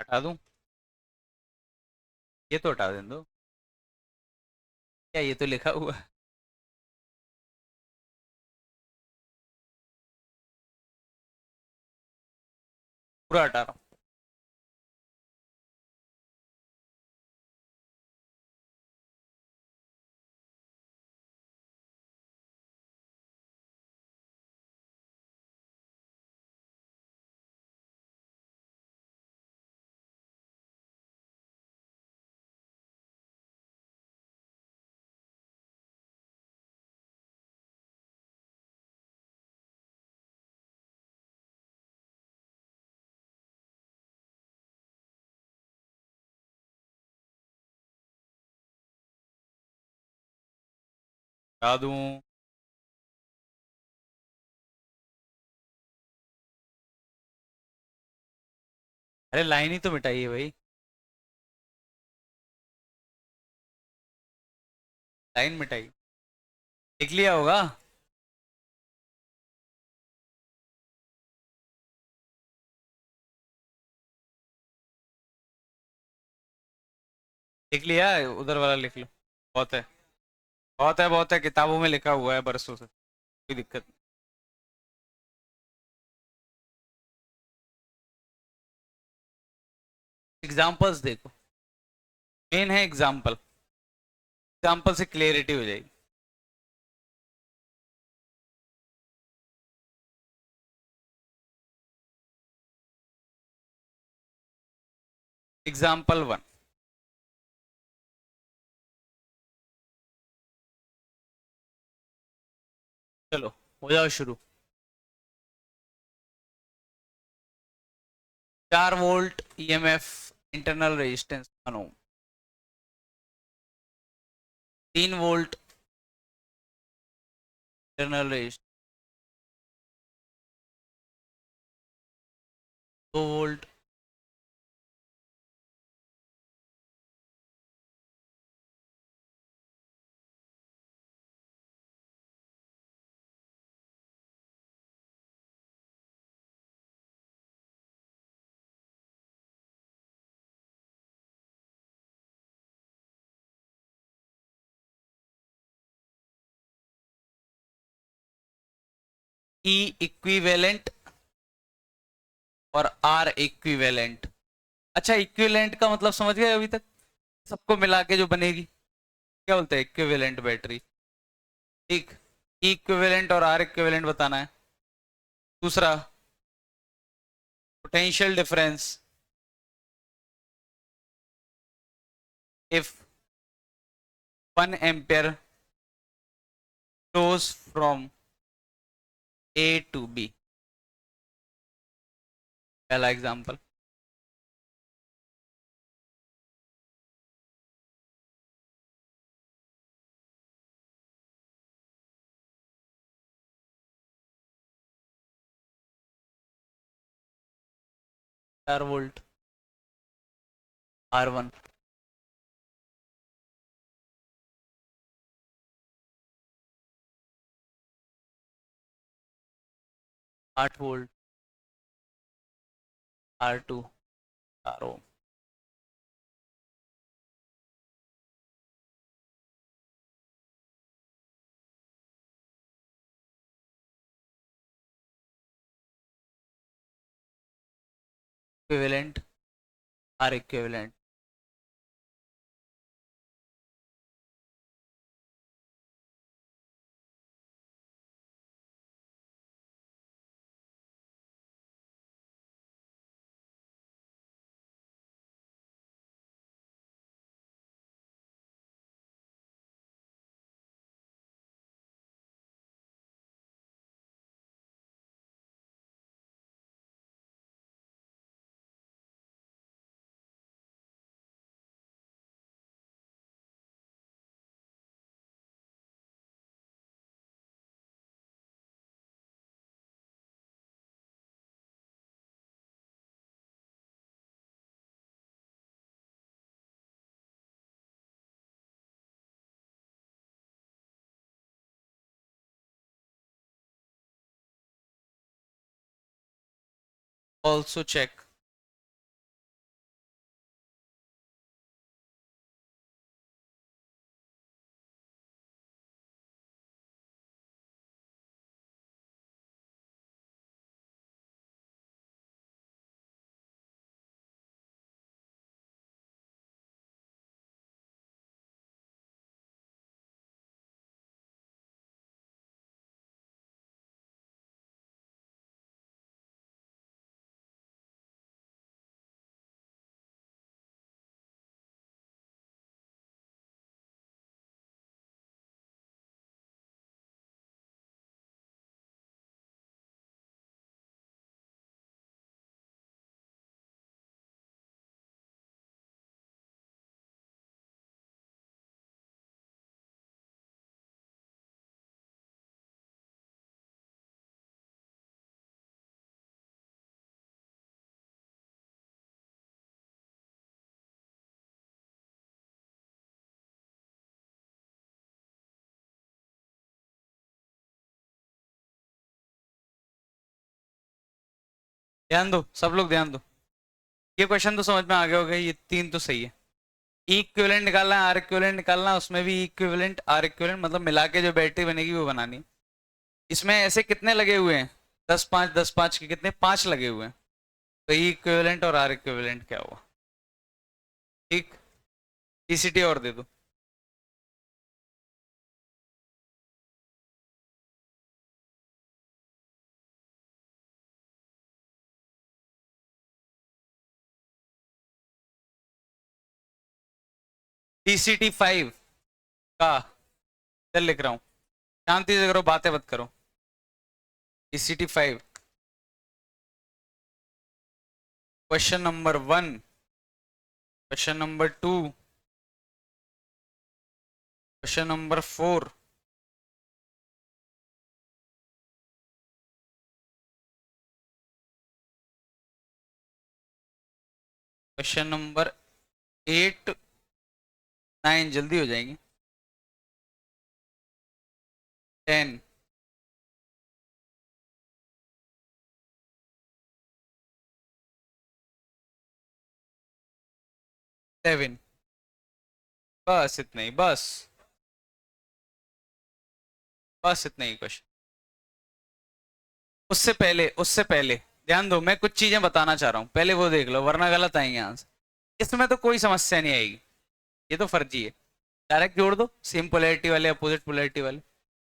हटा दूं, ये तो हटा दें दो, क्या ये तो लिखा हुआ है, पूरा हटा रहा हूँ। बता दूं? अरे लाइन ही तो मिटाई है भाई, लाइन मिटाई। लिख लिया होगा। लिख लिया, उधर वाला लिख लो। बहुत है, बहुत है, बहुत है, किताबों में लिखा हुआ है बरसों से, कोई दिक्कत नहीं। एग्जाम्पल्स देखो, मेन है एग्जाम्पल, एग्जाम्पल से क्लियरिटी हो जाएगी। एग्जाम्पल वन, चलो हो जाओ शुरू। 4 वोल्ट ईएमएफ, इंटरनल रेजिस्टेंस 1 ओम। 3 वोल्ट इंटरनल रेजिस्टेंस, 2 वोल्ट। ई इक्विवेलेंट और आर इक्विवेलेंट। अच्छा, इक्विवेलेंट का मतलब समझ गए अभी तक? सबको मिला के जो बनेगी, क्या बोलते हैं, इक्विवेलेंट बैटरी। ठीक, ई इक्विवेलेंट और आर इक्विवेलेंट बताना है। दूसरा, potential difference if 1 ampere flows from A to B। पहला एग्जांपल। चार volt R1, 8 volt R2, 4 ohm. Equivalent, R equivalent. Also check. ध्यान दो सब लोग, ध्यान दो। ये क्वेश्चन तो समझ में आ गया होगा, ये तीन तो सही है। ई इक्विवेलेंट निकालना है, आर इक्विवेलेंट निकालना है, उसमें भी इक्विवेलेंट आर इक्विवेलेंट मतलब मिला के जो बैटरी बनेगी वो बनानी है। इसमें ऐसे कितने लगे हुए हैं, 10 5 10 5 के कितने, 5 लगे हुए हैं। तो ई इक्विवेलेंट और आर इक्विवेलेंट क्या हुआ? ठीक। ईसीटी और दे दो। टीसीटी 5 का चल लिख रहा हूँ, शांति से करो, बातें मत करो। TCT 5 question number 1, question number 2, question number 4, question number 8 9, जल्दी हो जाएंगे, 10, 7। बस इतना ही, बस इतना ही क्वेश्चन। उससे पहले ध्यान दो, मैं कुछ चीजें बताना चाह रहा हूँ, पहले वो देख लो वरना गलत आएंगे आंसर। इसमें तो कोई समस्या नहीं आएगी, ये तो फर्जी है। डायरेक्ट जोड़ दो, सेम पोलैरिटी वाले अपोजिट पोलैरिटी वाले।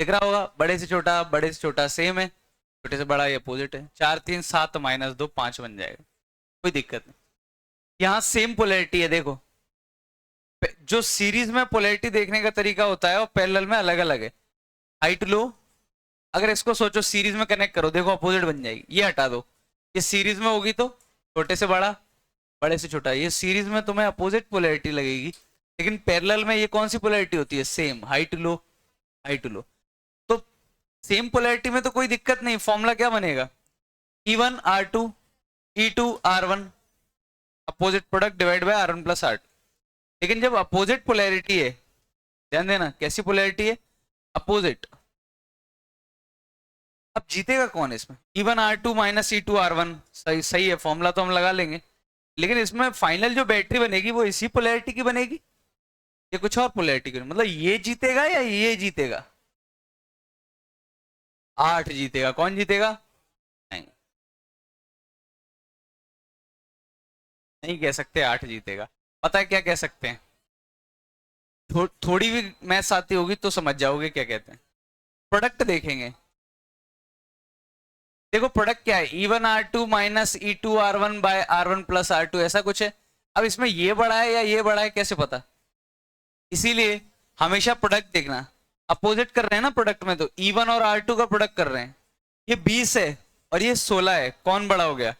दिख रहा होगा, बड़े से छोटा सेम है, छोटे से बड़ा ये अपोजिट है। 4 3 7 -2 5 बन जाएगा, कोई दिक्कत नहीं। यहाँ सेम पोलैरिटी है, देखो। जो सीरीज में पोलैरिटी देखने का तरीका होता है वो पैरेलल में अलग अलग है। हाइट लो, अगर इसको सोचो सीरीज में कनेक्ट करो, देखो अपोजिट बन जाएगी। ये हटा दो, ये सीरीज में होगी तो छोटे से बड़ा, बड़े से छोटा। ये सीरीज में तुम्हें अपोजिट पोलैरिटी लगेगी, लेकिन पैरेलल में ये कौन सी पोलैरिटी होती है, सेम। हाइट लो, हाइट लो। तो सेम पोलैरिटी में तो कोई दिक्कत नहीं, फॉर्मूला क्या बनेगा, E1 R2 E2 R1, opposite product divide by R1 + R2। लेकिन जब अपोजिट पोलैरिटी है, ध्यान देना कैसी पोलैरिटी है, अपोजिट। अब जीतेगा कौन इसमें, E1 R2 -E2 R1, सही सही है, फॉर्मूला तो हम लगा लेंगे। लेकिन इसमें फाइनल जो बैटरी बनेगी वो इसी पोलैरिटी की बनेगी, ये कुछ और पोलैरिटी की, मतलब ये जीतेगा या ये जीतेगा, 8 जीतेगा। कौन जीतेगा? नहीं, नहीं कह सकते 8 जीतेगा। पता है क्या कह सकते हैं, थोड़ी भी मैथ्स आती होगी तो समझ जाओगे क्या कहते हैं। प्रोडक्ट देखेंगे, देखो प्रोडक्ट क्या है, E1 R2 -E2 R1 bye R1 + R2, ऐसा कुछ है। अब इसमें ये बड़ा है या ये बड़ा है कैसे पता, इसीलिए हमेशा प्रोडक्ट देखना। अपोजिट कर रहे हैं ना प्रोडक्ट में, तो E1 और R2 का प्रोडक्ट कर रहे हैं। ये 20 है और ये 16 है, कौन बड़ा हो गया,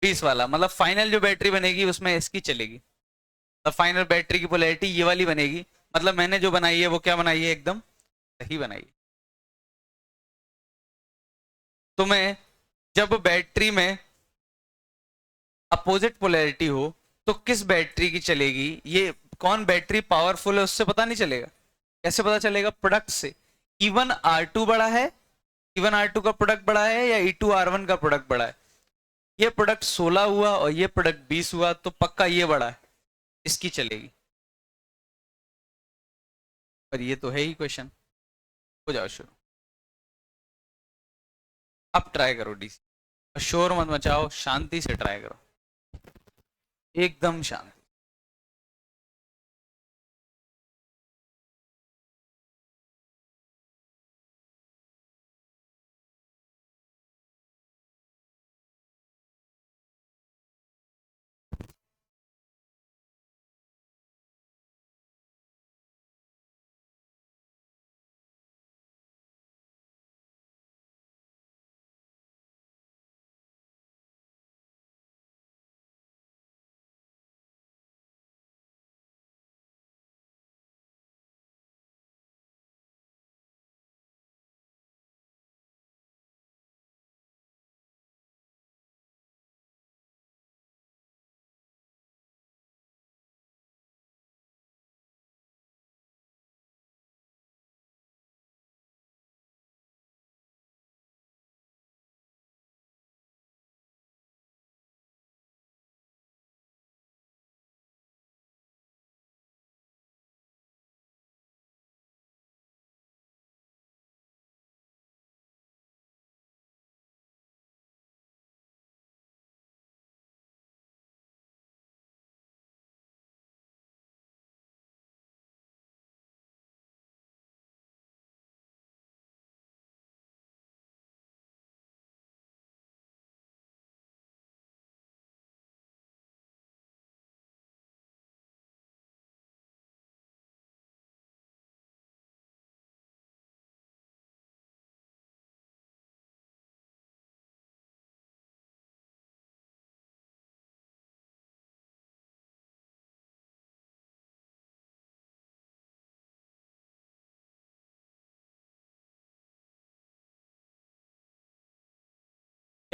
20 वाला। मतलब फाइनल जो बैटरी बनेगी उसमें इसकी चलेगी, तो फाइनल बैटरी की पोलैरिटी ये वाली बनेगी। मतलब मैंने जो बनाई है वो क्या बनाई है, एकदम सही बनाई है। तो मैं, जब बैटरी में अपोजिट पोलैरिटी हो तो किस बैटरी की चलेगी, ये कौन बैटरी पावरफुल है उससे पता नहीं चलेगा। कैसे पता चलेगा, प्रोडक्ट से। E1 R2 बड़ा है, E1 R2 का प्रोडक्ट बड़ा है या E2 R1 का प्रोडक्ट बड़ा है। ये प्रोडक्ट 16 हुआ और ये प्रोडक्ट 20 हुआ, तो पक्का ये बड़ा है, इसकी चलेगी। पर ये तो है ही क्वेश्चन। हो जाओ शुरू, अब ट्राई करो डीसी। शोर मत मचाओ, शांति से ट्राई करो, एकदम शांत।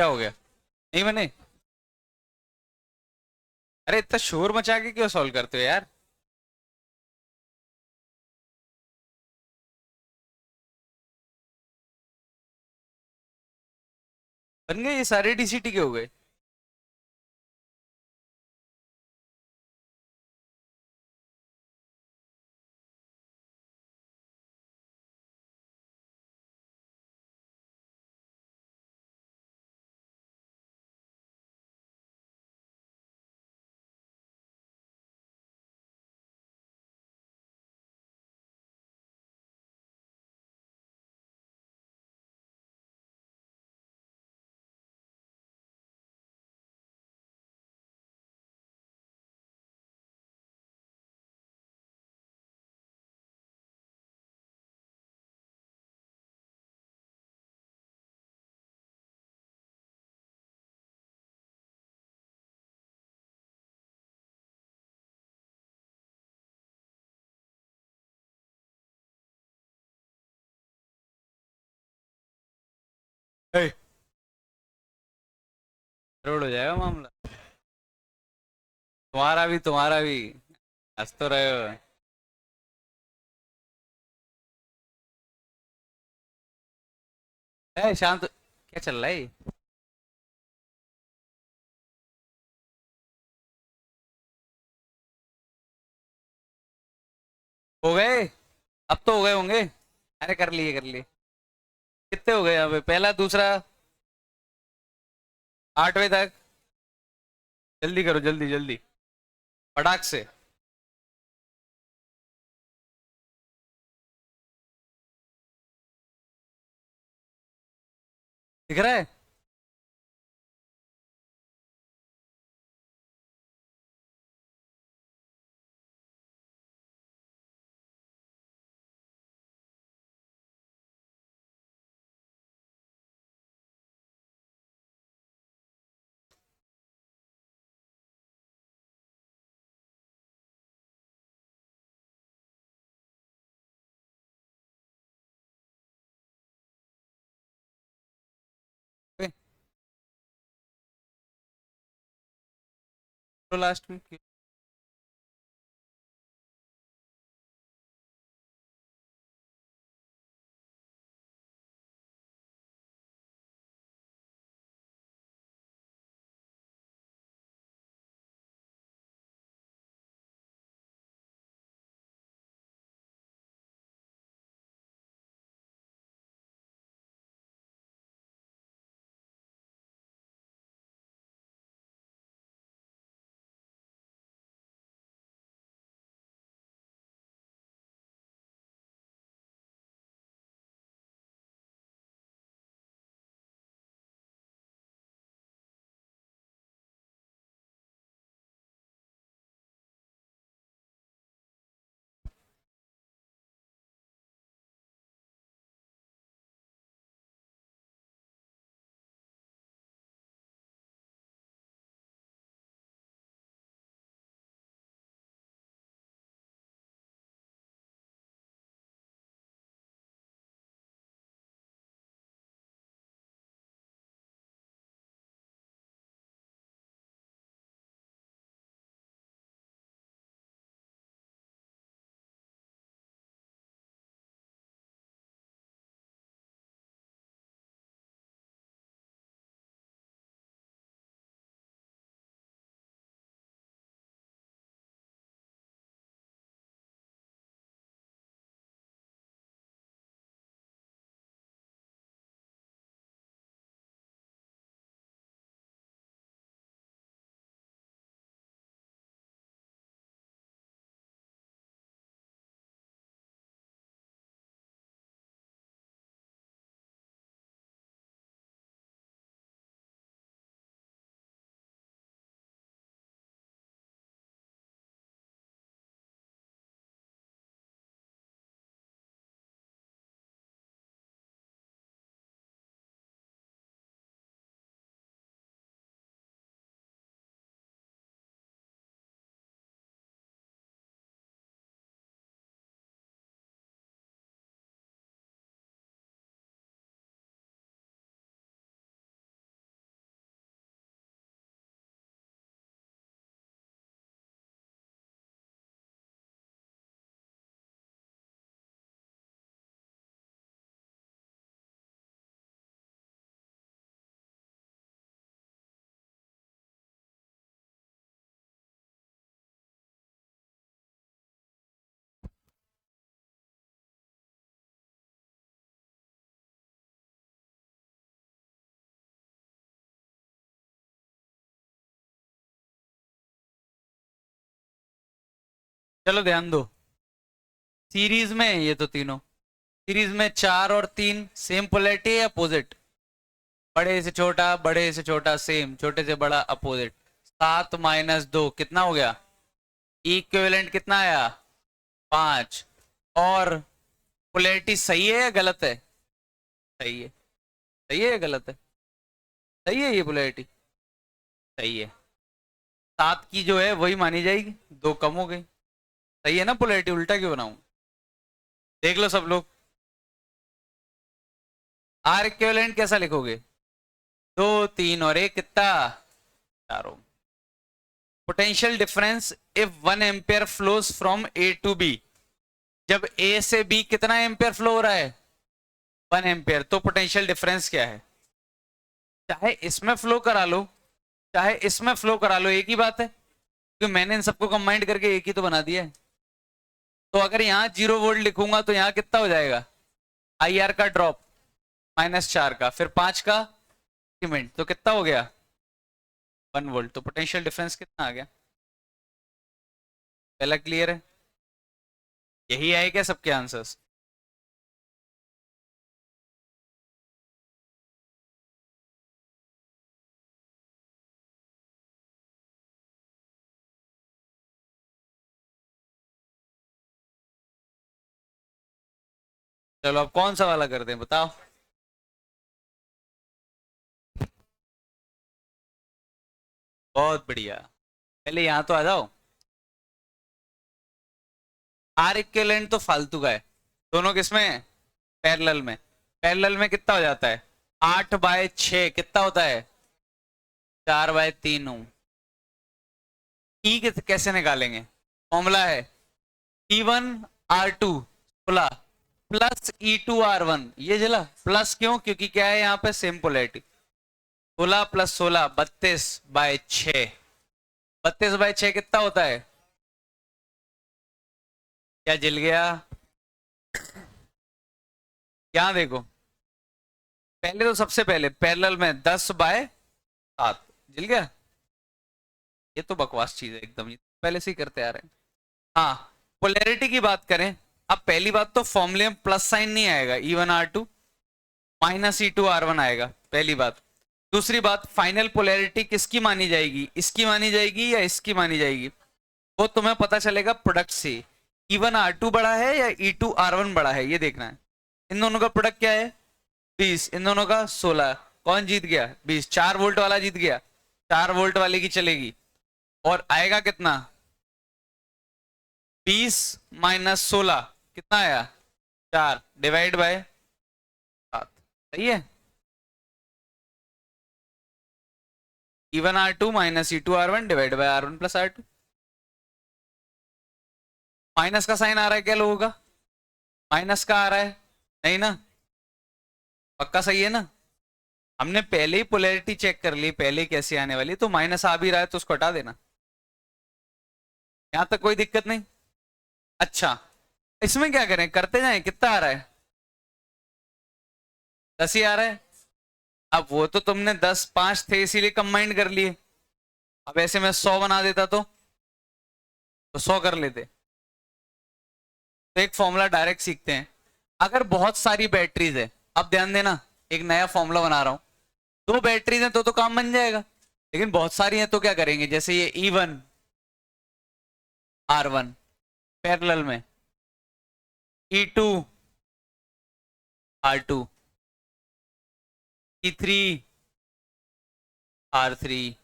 क्या हो गया? नहीं बने? अरे इतना शोर मचा के क्यों सॉल्व करते हो यार? बन गए ये सारे डीसीटी के हो गए? हे, रोड हो जाएगा मामला। तुम्हारा भी, तुम्हारा भी। हंस तो रहे हो। शांत। क्या चल रहा है ये? हो गए? अब तो हो गए होंगे। अरे कर लिए, कर लिए। कितने हो गए यहाँ पे? पहला, दूसरा, 8वें तक। जल्दी करो, जल्दी जल्दी। फटाक से। दिख रहा है? तो लास्ट में चलो ध्यान दो, सीरीज में ये तो तीनों, सीरीज में 4 और 3 सेम पोलैरिटी है, अपोजिट, बड़े से छोटा, बड़े से छोटा सेम, छोटे से बड़ा अपोजिट। 7 - 2 कितना हो गया? इक्विवेलेंट कितना आया? 5। और पोलैरिटी सही है या गलत है? सही है। सही है या गलत है? सही है, ये पोलैरिटी सही है। 7 की जो है वही मानी जाएगी, 2 कम हो गई। सही है ना पोलैरिटी, उल्टा क्यों बनाऊं? देख लो सब लोग, आर इक्विवेलेंट कैसा लिखोगे? 2 3 और 1 कितना? 4। Potential difference if 1 ampere flows from A to B, जब ए से बी कितना एम्पियर फ्लो हो रहा है? 1 एम्पियर। तो पोटेंशियल डिफरेंस क्या है? चाहे इसमें फ्लो करा लो, चाहे इसमें फ्लो करा लो, एक ही बात है, क्योंकि मैंने इन सबको कंबाइंड करके एक ही तो बना दिया है। तो अगर यहाँ 0 वोल्ट लिखूंगा तो यहाँ कितना हो जाएगा? आई आर का ड्रॉप -4 का, फिर 5 का इंक्रीमेंट, तो कितना हो गया? 1 वोल्ट। तो पोटेंशियल डिफरेंस कितना आ गया? पहला क्लियर है? यही आए क्या सबके आंसर्स? चलो अब कौन सा वाला करते हैं बताओ। बहुत बढ़िया, पहले यहाँ तो आ जाओ। आर इक्विवेलेंट तो फालतू का है, दोनों किसमें? पैरेलल में। पैरेलल में कितना हो जाता है? 8/6 कितना होता है? 4/3। ई कैसे निकालेंगे? फॉर्मूला है E1 R2 बोला प्लस E2 R1, ये जला प्लस क्यों? क्योंकि क्या है यहाँ पे? Same polarity. 16 + 16 32/6। 32/6 कितना होता है? क्या जल गया? यहाँ देखो, पहले तो सबसे पहले पैरेलल में 10/7 जल गया। ये तो बकवास चीज है एकदम, ये पहले से ही करते आ रहे हैं। हाँ, पोलैरिटी की बात करें, अब पहली बात तो फॉर्मूले में प्लस साइन नहीं आएगा, E1 R2 -E2 R1 आएगा, पहली बात। दूसरी बात, फाइनल पोलैरिटी किसकी मानी जाएगी? इसकी मानी जाएगी या इसकी मानी जाएगी? वो तुम्हें पता चलेगा प्रोडक्ट से। E1 R2 बड़ा है या E2 R1 बड़ा है, ये देखना है। इन दोनों का प्रोडक्ट क्या है? 20, इन दोनों का 16। कौन जीत गया? 20। 4 वोल्ट वाला जीत गया, 4 वोल्ट वाले की चलेगी। और आएगा कितना? 20 - 16 कितना आया? 4 डिवाइड बाय 7। सही है। E1 R2 -E2 R1 divide by R1 + R2। Minus का साइन आ रहा है क्या लोगों का? माइनस का आ रहा है? नहीं ना? पक्का सही है ना? हमने पहले ही पोलैरिटी चेक कर ली, पहले ही कैसी आने वाली, तो माइनस आ भी रहा है तो उसको हटा देना, यहां तक कोई दिक्कत नहीं। अच्छा, इसमें क्या करें? करते जाएं, कितना आ रहा है? 10 ही आ रहा है। अब वो तो तुमने 10 5 थे इसीलिए कंबाइंड कर लिए, अब ऐसे में 100 बना देता तो 100 कर लेते। तो एक फॉर्मूला डायरेक्ट सीखते हैं। अगर बहुत सारी बैटरीज है, अब ध्यान देना, एक नया फॉर्मूला बना रहा हूं। 2 बैटरीज हैं तो काम बन जाएगा, लेकिन बहुत सारी हैं तो क्या करेंगे? जैसे ये E1 R1 पैरेलल में, E2 R2, E3 R3,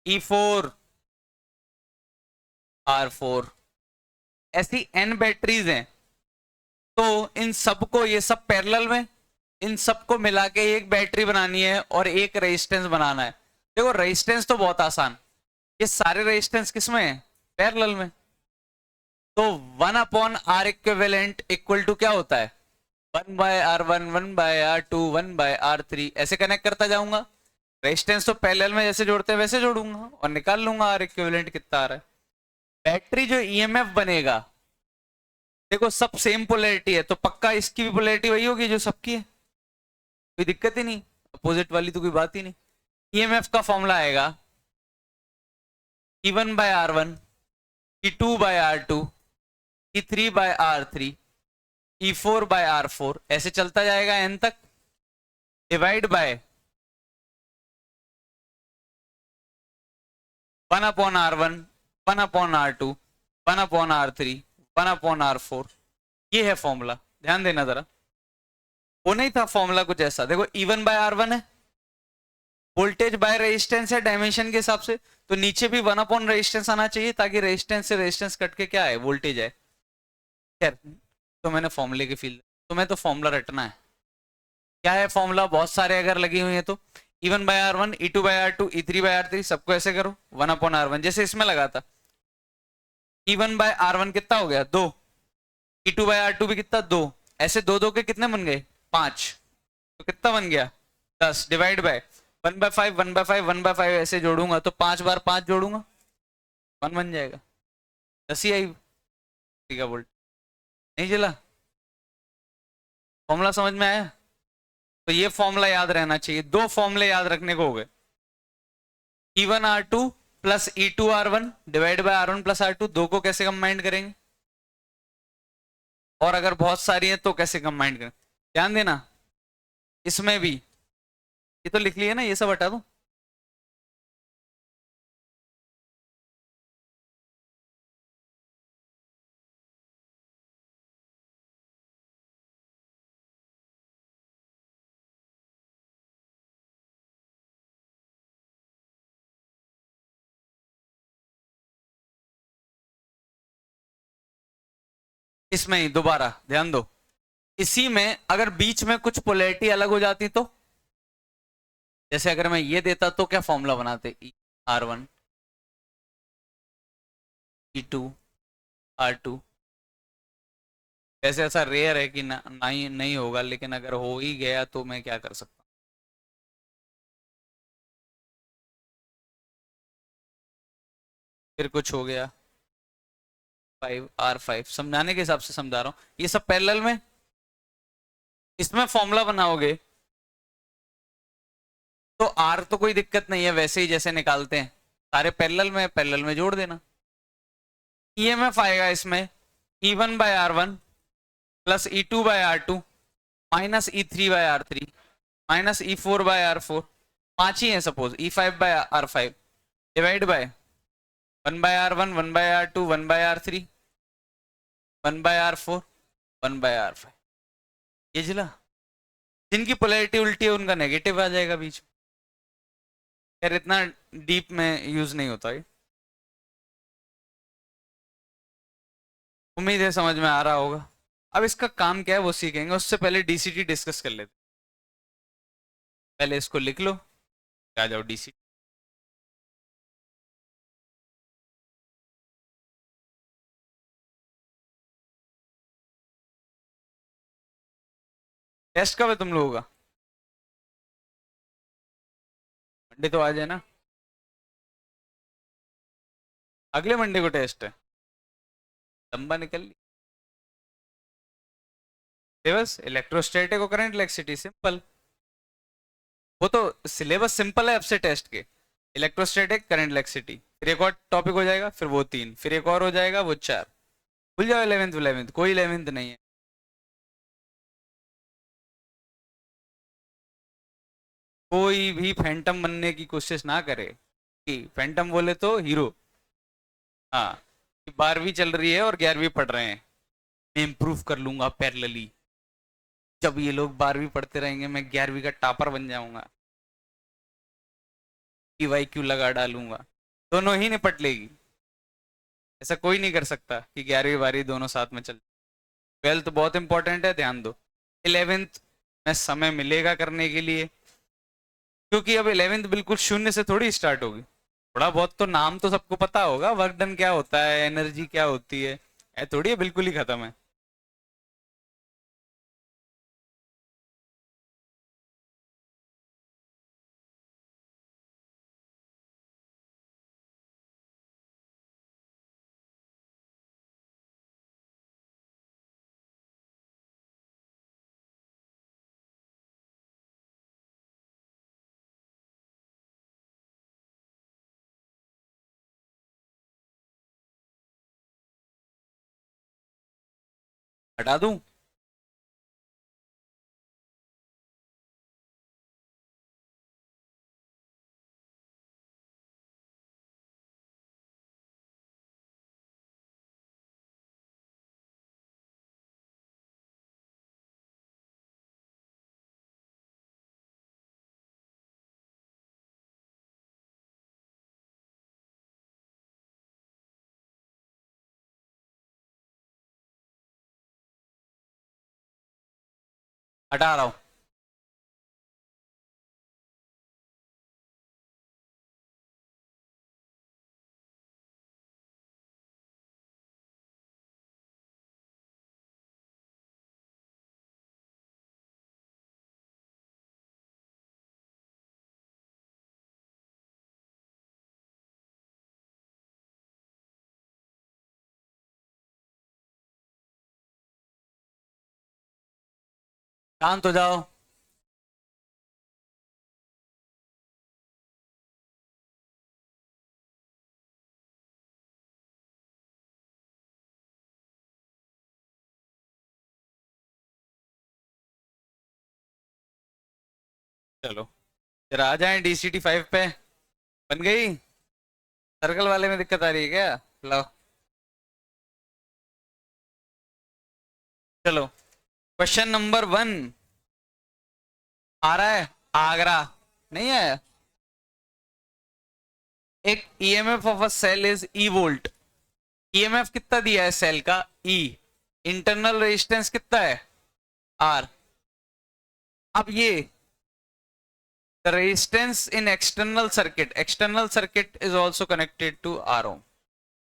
E4 R4, ऐसी n बैटरीज हैं। तो इन सबको, ये सब पैरेलल में, इन सबको मिला के एक बैटरी बनानी है और एक रेजिस्टेंस बनाना है। देखो रेजिस्टेंस तो बहुत आसान, ये सारे रेजिस्टेंस किसमें है? पैरेलल में। तो 1/R इक्विवेलेंट इक्वल टू क्या होता है? 1/R1 1/R2 1/R3, ऐसे कनेक्ट करता जाऊंगा। रेजिस्टेंस तो पैरेलल में जैसे जोड़ते हैं वैसे जोड़ूंगा और निकाल लूंगा आर इक्विवेलेंट कितना आ रहा है। बैटरी जो ईएमएफ बनेगा, देखो सब सेम पोलैरिटी है तो पक्का इसकी भी पोलैरिटी वही होगी जो सबकी है, कोई दिक्कत ही नहीं, अपोजिट वाली तो कोई बात ही नहीं। ईएमएफ का फॉर्मूला आएगा E1 bye R1, E2 bye R2, E3 bye R3, E4 bye R4, ऐसे चलता जाएगा n तक, divide by 1/R1, 1/R2, 1/R3, 1/R4। ये है फॉर्मूला, ध्यान देना जरा। वो नहीं था फॉर्मूला कुछ ऐसा, देखो E1 बाय R1 है, वोल्टेज बाय रेजिस्टेंस है डायमेंशन के हिसाब से, तो नीचे भी 1 रेजिस्टेंस आना चाहिए ताकि रेजिस्टेंस से रेजिस्टेंस कट के क्या है, वोल्टेज है। खैर, तो मैंने फॉर्मूले की फील्ड, तुम्हें तो फॉर्मूला रटना है। क्या है फॉर्मूला, बहुत सारे अगर लगी हुई है तो E1 bye R1, E2 bye R2, E3 bye R3, सबको ऐसे करो 1/R1, जैसे इसमें लगा था। E1 बाय R1 कितना हो गया, 2। E2 बाय R2 भी कितना, 2। ऐसे दो दो के कितने बन गए, 5। तो कितना बन गया, 10, डिवाइड बाय 1/5, 1/5, 1/5, ऐसे जोड़ूंगा तो 5 बार 5 जोड़ूंगा 1 बन जाएगा, 10 ही आई। ठीक है, वोल्ट नहीं चला, फॉर्मूला समझ में आया। तो ये फॉर्मूला याद रहना चाहिए, दो फॉर्मूले याद रखने को हो गए, E1 R2 plus E2 R1 divide by R1 plus R2, दो को कैसे कंबाइंड करेंगे, और अगर बहुत सारी है तो कैसे कंबाइंड करें, ध्यान देना। इसमें भी ये तो लिख लिया ना, ये सब हटा दो। इसमें ही दोबारा ध्यान दो, इसी में अगर बीच में कुछ पोलैरिटी अलग हो जाती तो, जैसे अगर मैं ये देता तो क्या फॉर्मूला बनाते, R1, E2 R2। वैसे ऐसा रेयर है कि ना ही नहीं होगा, लेकिन अगर हो ही गया तो मैं क्या कर सकता हूँ। फिर कुछ हो गया 5R5, समझाने के हिसाब से समझा रहा हूँ, ये सब पैरेलल में, इसमें फॉर्मूला बनाओगे तो R तो कोई दिक्कत नहीं है, वैसे ही जैसे निकालते हैं, सारे पैरेलल में जोड़ देना। EMF आएगा इसमें E1/R1 plus E2/R2 minus E3/R3 minus E4/R4, पांच ही है suppose, E5/R5 divide by 1/R1, 1/R2, 1/R3, 1/R4, 1/R5। ये जिला जिनकी पोलैरिटी उल्टी है उनका नेगेटिव आ जाएगा बीच में। यार इतना डीप में यूज नहीं होता है, उम्मीद है समझ में आ रहा होगा। अब इसका काम क्या है वो सीखेंगे, उससे पहले डीसीटी डिस्कस कर लेते। पहले इसको लिख लो, आ जाओ डीसीटी। टेस्ट कब है तुम लोगों का, मंडे तो आ जाए ना, अगले मंडे को टेस्ट है, लंबा निकल ली। सिलेबस इलेक्ट्रोस्टैटिक और करंट इलेक्ट्रिसिटी सिंपल, वो तो सिलेबस सिंपल है अब से टेस्ट के। इलेक्ट्रोस्टैटिक करंट इलेक्ट्रिसिटी, फिर एक और टॉपिक हो जाएगा, फिर वो 3, फिर एक और हो जाएगा वो 4। भूल जाओ 11th कोई 11th नहीं है। कोई भी फैंटम बनने की कोशिश ना करे, कि फैंटम बोले तो हीरो। हाँ, 12वीं चल रही है और 11वीं पढ़ रहे हैं, मैं इम्प्रूव कर लूंगा पैरेलली, जब ये लोग 12वीं पढ़ते रहेंगे मैं 11वीं का टॉपर बन जाऊंगा, PYQ लगा डालूंगा, दोनों ही निपट लेगी। ऐसा कोई नहीं कर सकता कि 11वीं 12वीं दोनों साथ में चल। 12th बहुत इंपॉर्टेंट है, ध्यान दो। 11th में समय मिलेगा करने के लिए, क्योंकि अब 11th बिल्कुल शून्य से थोड़ी स्टार्ट होगी, थोड़ा बहुत तो नाम तो सबको पता होगा, वर्क डन क्या होता है, एनर्जी क्या होती है, थोड़ी है बिल्कुल ही खत्म है। हटा दूं? हटा रहा हूं। शांत हो जाओ। चलो फिर आ जाए DCT 5 पे। बन गई? सर्कल वाले में दिक्कत आ रही है क्या? लो। चलो क्वेश्चन नंबर 1 आ रहा है। आगरा नहीं है। एक EMF of a cell is E volt. EMF कितना दिया है सेल का? ई। इंटरनल रेजिस्टेंस कितना है? आर। अब ये the resistance in external circuit is also connected to R ohm।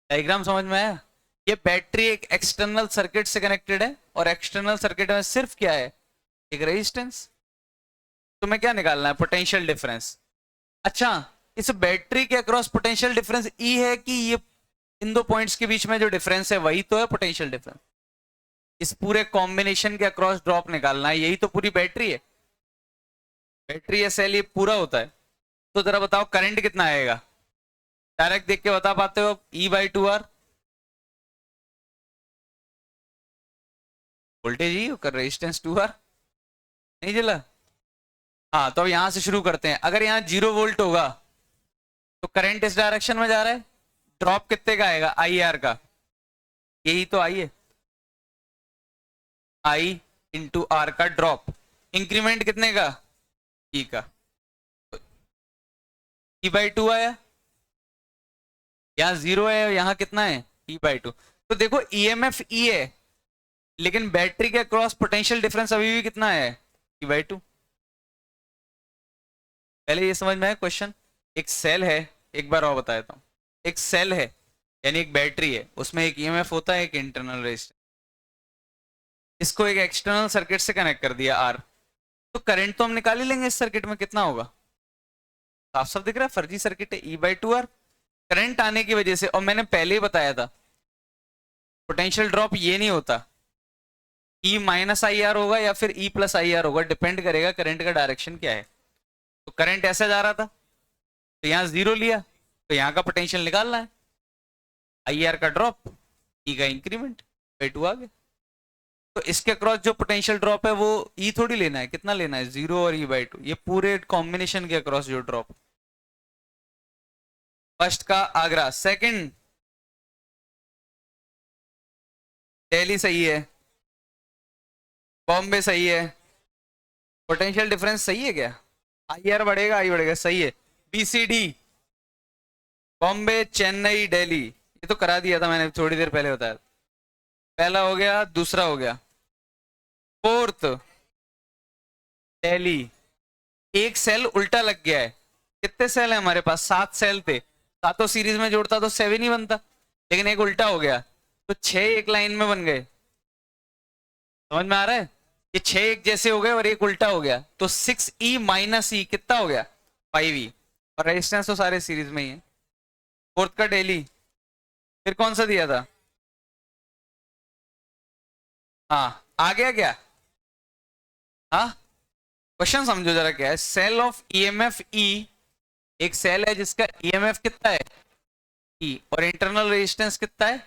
Diagram समझ में आया? ये बैटरी एक एक्सटर्नल सर्किट से कनेक्टेड है और एक्सटर्नल सर्किट में सिर्फ क्या है? एक रेजिस्टेंस। तुम्हें क्या निकालना है? Potential difference. अच्छा, इस बैटरी के अक्रॉस पोटेंशियल डिफरेंस ई है कि ये इन दो पॉइंट्स के बीच में जो डिफरेंस है वही तो है पोटेंशियल डिफरेंस। इस पूरे कॉम्बिनेशन के अक्रॉस ड्रॉप निकालना है, यही तो पूरी बैटरी है। बैटरी या सेल ये पूरा होता है। तो जरा बताओ करंट कितना आएगा? डायरेक्ट देख के बता पाते हो? E/2R वोल्टेज ही होकर रेजिस्टेंस 2R। नहीं चला? हाँ, तो अब यहां से शुरू करते हैं। अगर यहाँ 0 वोल्ट होगा तो करंट इस डायरेक्शन में जा रहा है। ड्रॉप कितने का आएगा? IR का। यही तो आई है, I/R का ड्रॉप। इंक्रीमेंट कितने का? E का। E/2 आया। यहाँ 0 है, यहाँ कितना है? E/2। तो देखो EMF E है, लेकिन बैटरी के क्रॉस पोटेंशियल डिफरेंस अभी भी कितना है? E/2। पहले ये समझ में आया क्वेश्चन? एक सेल है, एक बार और बता देता हूँ। एक सेल है यानी एक बैटरी है, उसमें एक EMF होता है, एक इंटरनल रेजिस्टेंस। इसको एक एक्सटर्नल सर्किट से कनेक्ट कर दिया R। तो करंट तो हम निकाल ही लेंगे इस सर्किट में, कितना होगा? साफ साफ दिख रहा है, फर्जी सर्किट है। E/2R। करंट आने की वजह से, और मैंने पहले ही बताया था पोटेंशियल ड्रॉप ये नहीं होता, E-IR होगा या फिर E+IR होगा, डिपेंड करेगा करंट का डायरेक्शन क्या है। तो करंट ऐसे जा रहा था तो यहाँ 0 लिया, तो यहाँ का पोटेंशियल निकालना है। IR का ड्रॉप, E का इंक्रीमेंट, E/2 आ गया। तो इसके अक्रॉस जो पोटेंशियल ड्रॉप है वो E थोड़ी लेना है, कितना लेना है? 0 और E/2, ये पूरे कॉम्बिनेशन के अक्रॉस जो ड्रॉप। फर्स्ट का आगरा, सेकंड दिल्ली सही है, बॉम्बे सही है। पोटेंशियल डिफरेंस सही है क्या? IR बढ़ेगा, आई बढ़ेगा, सही है। BCD बॉम्बे, चेन्नई, दिल्ली, ये तो करा दिया था मैंने थोड़ी देर पहले बताया। पहला हो गया, दूसरा हो गया, फोर्थ दिल्ली। एक सेल उल्टा लग गया है। कितने सेल है हमारे पास? 7 सेल थे। सातों सीरीज में जोड़ता तो 7 ही बनता, लेकिन एक उल्टा हो गया तो 6 एक लाइन में बन गए। समझ में आ रहा है? ये 6 एक जैसे हो गए और एक उल्टा हो गया, तो 6E - E कितना हो गया? 5E। और रेजिस्टेंस तो सारे सीरीज में ही है। फोर्थ का डेली। फिर कौन सा दिया था? हाँ, आ गया क्या? हाँ, क्वेश्चन समझो जरा, क्या है? सेल ऑफ EMF E, एक सेल है जिसका EMF कितना है? E, और इंटरनल रेजिस्टेंस कितना है?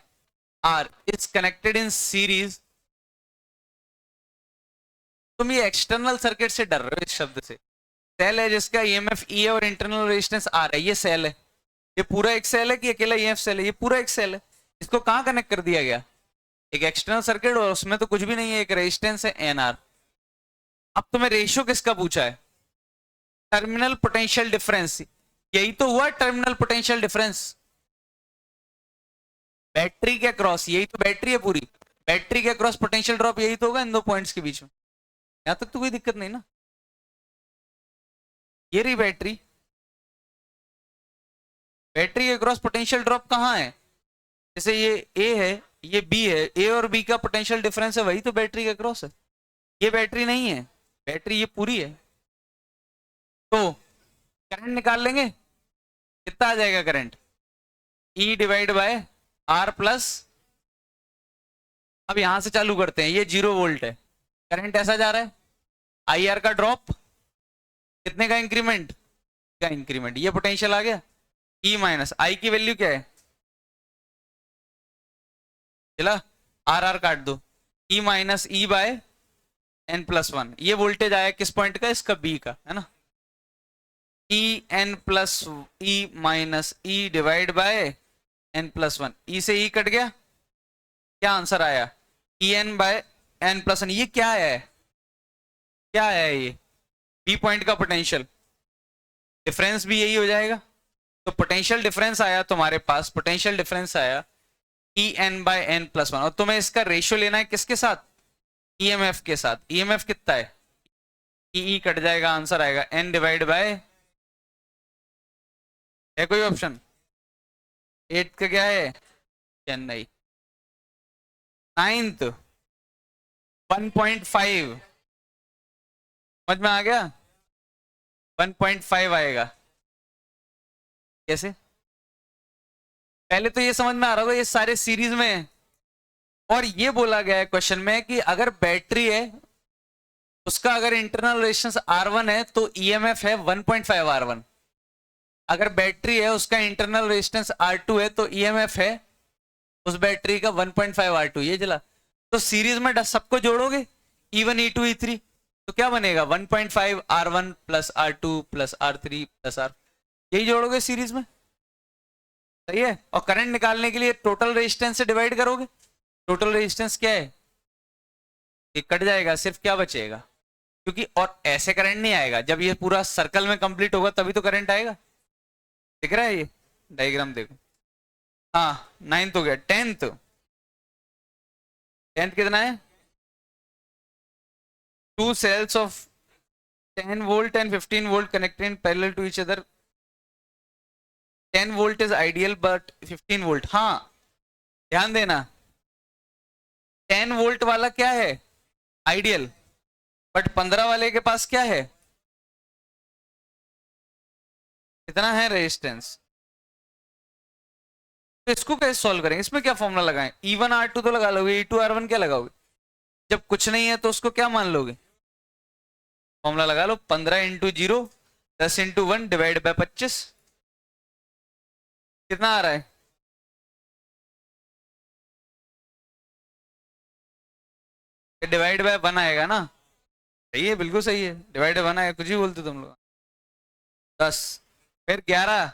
R, is connected in series तुम ये एक्सटर्नल सर्किट से डर रहे हो इस शब्द से। सेल है जिसका ईएमएफ ई है और इंटरनल रेजिस्टेंस आर है, ये सेल है। ये पूरा एक सेल है कि अकेला ईएमएफ सेल है? ये पूरा एक सेल है। इसको कहाँ कनेक्ट कर दिया गया? एक एक्सटर्नल सर्किट, और उसमें तो कुछ भी नहीं है, एक रेजिस्टेंस है एनआर। अब तुम्हें रेशियो किसका पूछा है? Terminal potential difference. यही तो हुआ टर्मिनल पोटेंशियल डिफरेंस बैटरी के क्रॉस। यही तो बैटरी है पूरी। बैटरी के क्रॉस पोटेंशियल ड्रॉप यही तो होगा इन दो पॉइंट्स के बीच में। यहां तक तो कोई दिक्कत नहीं ना। ये रही बैटरी। बैटरी के क्रॉस पोटेंशियल ड्रॉप कहाँ है? जैसे ये ए है, ये बी है, ए और बी का पोटेंशियल डिफरेंस है, वही तो बैटरी के क्रॉस है। ये बैटरी नहीं है, बैटरी ये पूरी है। तो करंट निकाल लेंगे, कितना आ जाएगा current? E divide by R plus. अब यहां से चालू करते हैं, ये 0 वोल्ट है, करंट ऐसा जा रहा है। आई आर का ड्रॉप, कितने का इंक्रीमेंट? का इंक्रीमेंट, ये पोटेंशियल आ गया। ई माइनस आई की वैल्यू क्या है? चला, आर आर काट दो। ई माइनस ई बाय n+1। ये वोल्टेज आया किस पॉइंट का? इसका बी का, है ना। E N plus E minus E divide by n+1। E से ई कट गया, क्या आंसर आया? E N by n+1। ये क्या है? क्या है ये? बी पॉइंट का पोटेंशियल डिफरेंस भी यही हो जाएगा। तो पोटेंशियल डिफरेंस आया तुम्हारे पास, पोटेंशियल डिफरेंस आया ई एन बाय n+1। और तुम्हें इसका रेशियो लेना है किसके साथ? ईएमएफ के साथ। ईएमएफ कितना है? ई कट जाएगा, आंसर आएगा n डिवाइड बाय, है कोई ऑप्शन? 8 का क्या है? चेन्नई। 9th 1.5। समझ में आ गया? 1.5 आएगा। कैसे? पहले तो ये समझ में आ रहा होगा ये सारे सीरीज में है। और ये बोला गया है क्वेश्चन में कि अगर बैटरी है, उसका अगर इंटरनल रेजिस्टेंस R1 है तो ईएमएफ है 1.5 R1। अगर बैटरी है, उसका इंटरनल रेजिस्टेंस R2 है तो ईएमएफ है उस बैटरी का 1.5 R2। ये चला। तो सीरीज में सबको जोड़ोगे, E1 E2 E3, तो क्या बनेगा? 1.5 R1 plus R2 plus R3 plus R। यही जोड़ोगे सीरीज में, सही है। और करंट निकालने के लिए टोटल रेजिस्टेंस से डिवाइड करोगे। टोटल रेजिस्टेंस क्या है? ये कट जाएगा, सिर्फ क्या बचेगा? क्योंकि और ऐसे करंट नहीं आएगा, जब ये पूरा सर्कल में कंप्लीट होगा तभी तो करंट आएगा। दिख रहा है ये डायग्राम? देखो, हाँ 9th हो गया। 10th, 10th कितना है? 2 cells of 10 volt and 15 volt connected in parallel to each other. 10 volt is ideal but 15 volt, हाँ ध्यान देना, 10 वोल्ट वाला क्या है? आइडियल। बट 15 वाले के पास क्या है? कितना है रेजिस्टेंस? तो इसको कैसे सॉल्व करेंगे? इसमें क्या फॉर्मूला लगाएं? E1 R2 तो लगा लोगे, E2 R1 क्या लगाओगे? जब कुछ नहीं है तो उसको क्या मान लोगे? फॉर्मूला लगा लो, 15 इंटू 0 10 इंटू 1 डिवाइड बाय 25। कितना आ रहा है? डिवाइड बाय 1 आएगा ना। सही है, बिल्कुल सही है, डिवाइड बाय 1 आएगा। कुछ ही बोलते तुम लोग। 10, फिर 11।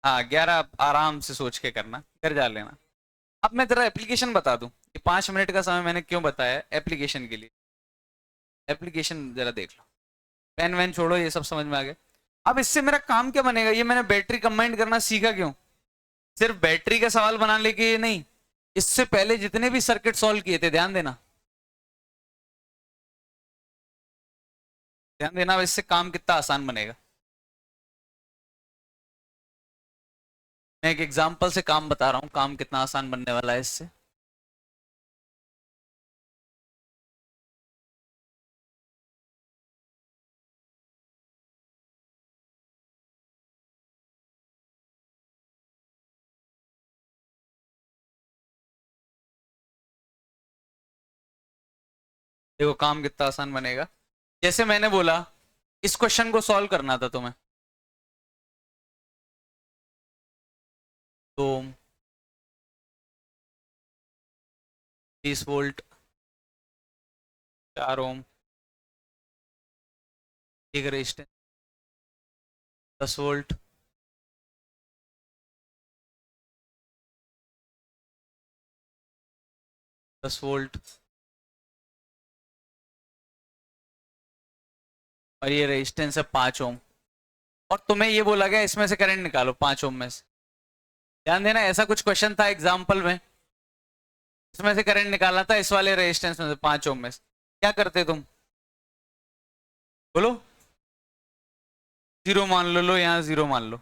हाँ 11 आराम से सोच के करना, घर जा लेना। अब मैं तेरा एप्लीकेशन बता दूं, ये 5 मिनट का समय मैंने क्यों बताया एप्लीकेशन के लिए। एप्लीकेशन जरा देख लो, पेन वैन छोड़ो, ये सब समझ में आ गया। अब इससे मेरा काम क्या बनेगा? ये मैंने बैटरी कंबाइन करना सीखा क्यों? सिर्फ बैटरी का सवाल बनाने के लिए नहीं, इससे पहले जितने भी सर्किट सॉल्व किए थे, ध्यान देना, ध्यान देना, इससे काम कितना आसान बनेगा। मैं एक एग्जांपल से काम बता रहा हूं, काम कितना आसान बनने वाला है इससे। देखो काम कितना आसान बनेगा। जैसे मैंने बोला, इस क्वेश्चन को सॉल्व करना था तुम्हें, तो 20 वोल्ट 4 ओम, एक रेजिस्टेंस 10 वोल्ट, दस वोल्ट, और ये रेजिस्टेंस है 5 ओम। और तुम्हें ये बोला गया इसमें से करंट निकालो 5 ओम में से। ध्यान देना, ऐसा कुछ क्वेश्चन था एग्जाम्पल में, इसमें से करंट निकालना था इस वाले रेजिस्टेंस में से 5 ओम में से। क्या करते तुम, बोलो? 0 मान लो, यहाँ 0 मान लो,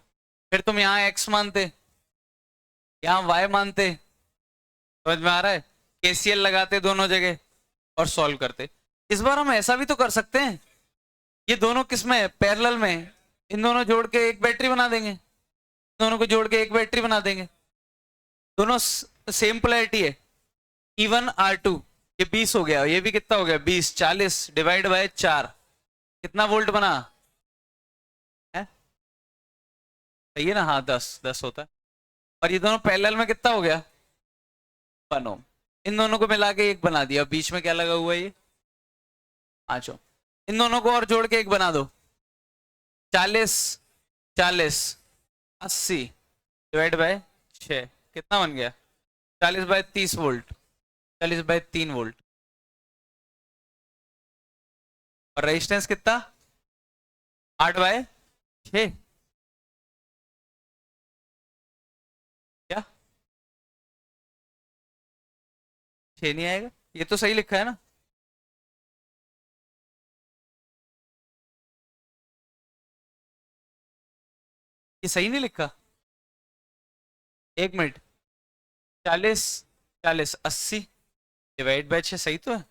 फिर तुम यहाँ x मानते, यहाँ y मानते। समझ में आ रहा है? केसीएल लगाते दोनों जगह और सॉल्व करते। इस बार हम ऐसा भी तो कर सकते हैं, ये दोनों किसमें है, पैरेलल में, इन दोनों जोड़ के एक बैटरी बना देंगे, दोनों को जोड़ के एक बैटरी बना देंगे, दोनों सेम पोलैरिटी है, E1 R2। ये 20 हो गया, ये भी कितना हो गया 20, 40 डिवाइड बाय 4, कितना वोल्ट बना है? सही है ना? हाँ 10 होता है। और ये दोनों पैरेलल में कितना हो गया 1 ओम। इन दोनों को मिला के एक बना दिया, बीच में क्या लगा हुआ है ये 5 ओम। इन दोनों को और जोड़ के एक बना दो, 40 40 80 डिवाइड बाय 6, कितना बन गया 40 बाय 30 वोल्ट, 40 बाय 3 वोल्ट। और रेजिस्टेंस कितना 8 बाय 6, क्या 6 नहीं आएगा? ये तो सही लिखा है ना? ये सही नहीं लिखा? एक मिनट, 40 40 80 डिवाइड बाय 6 सही तो है?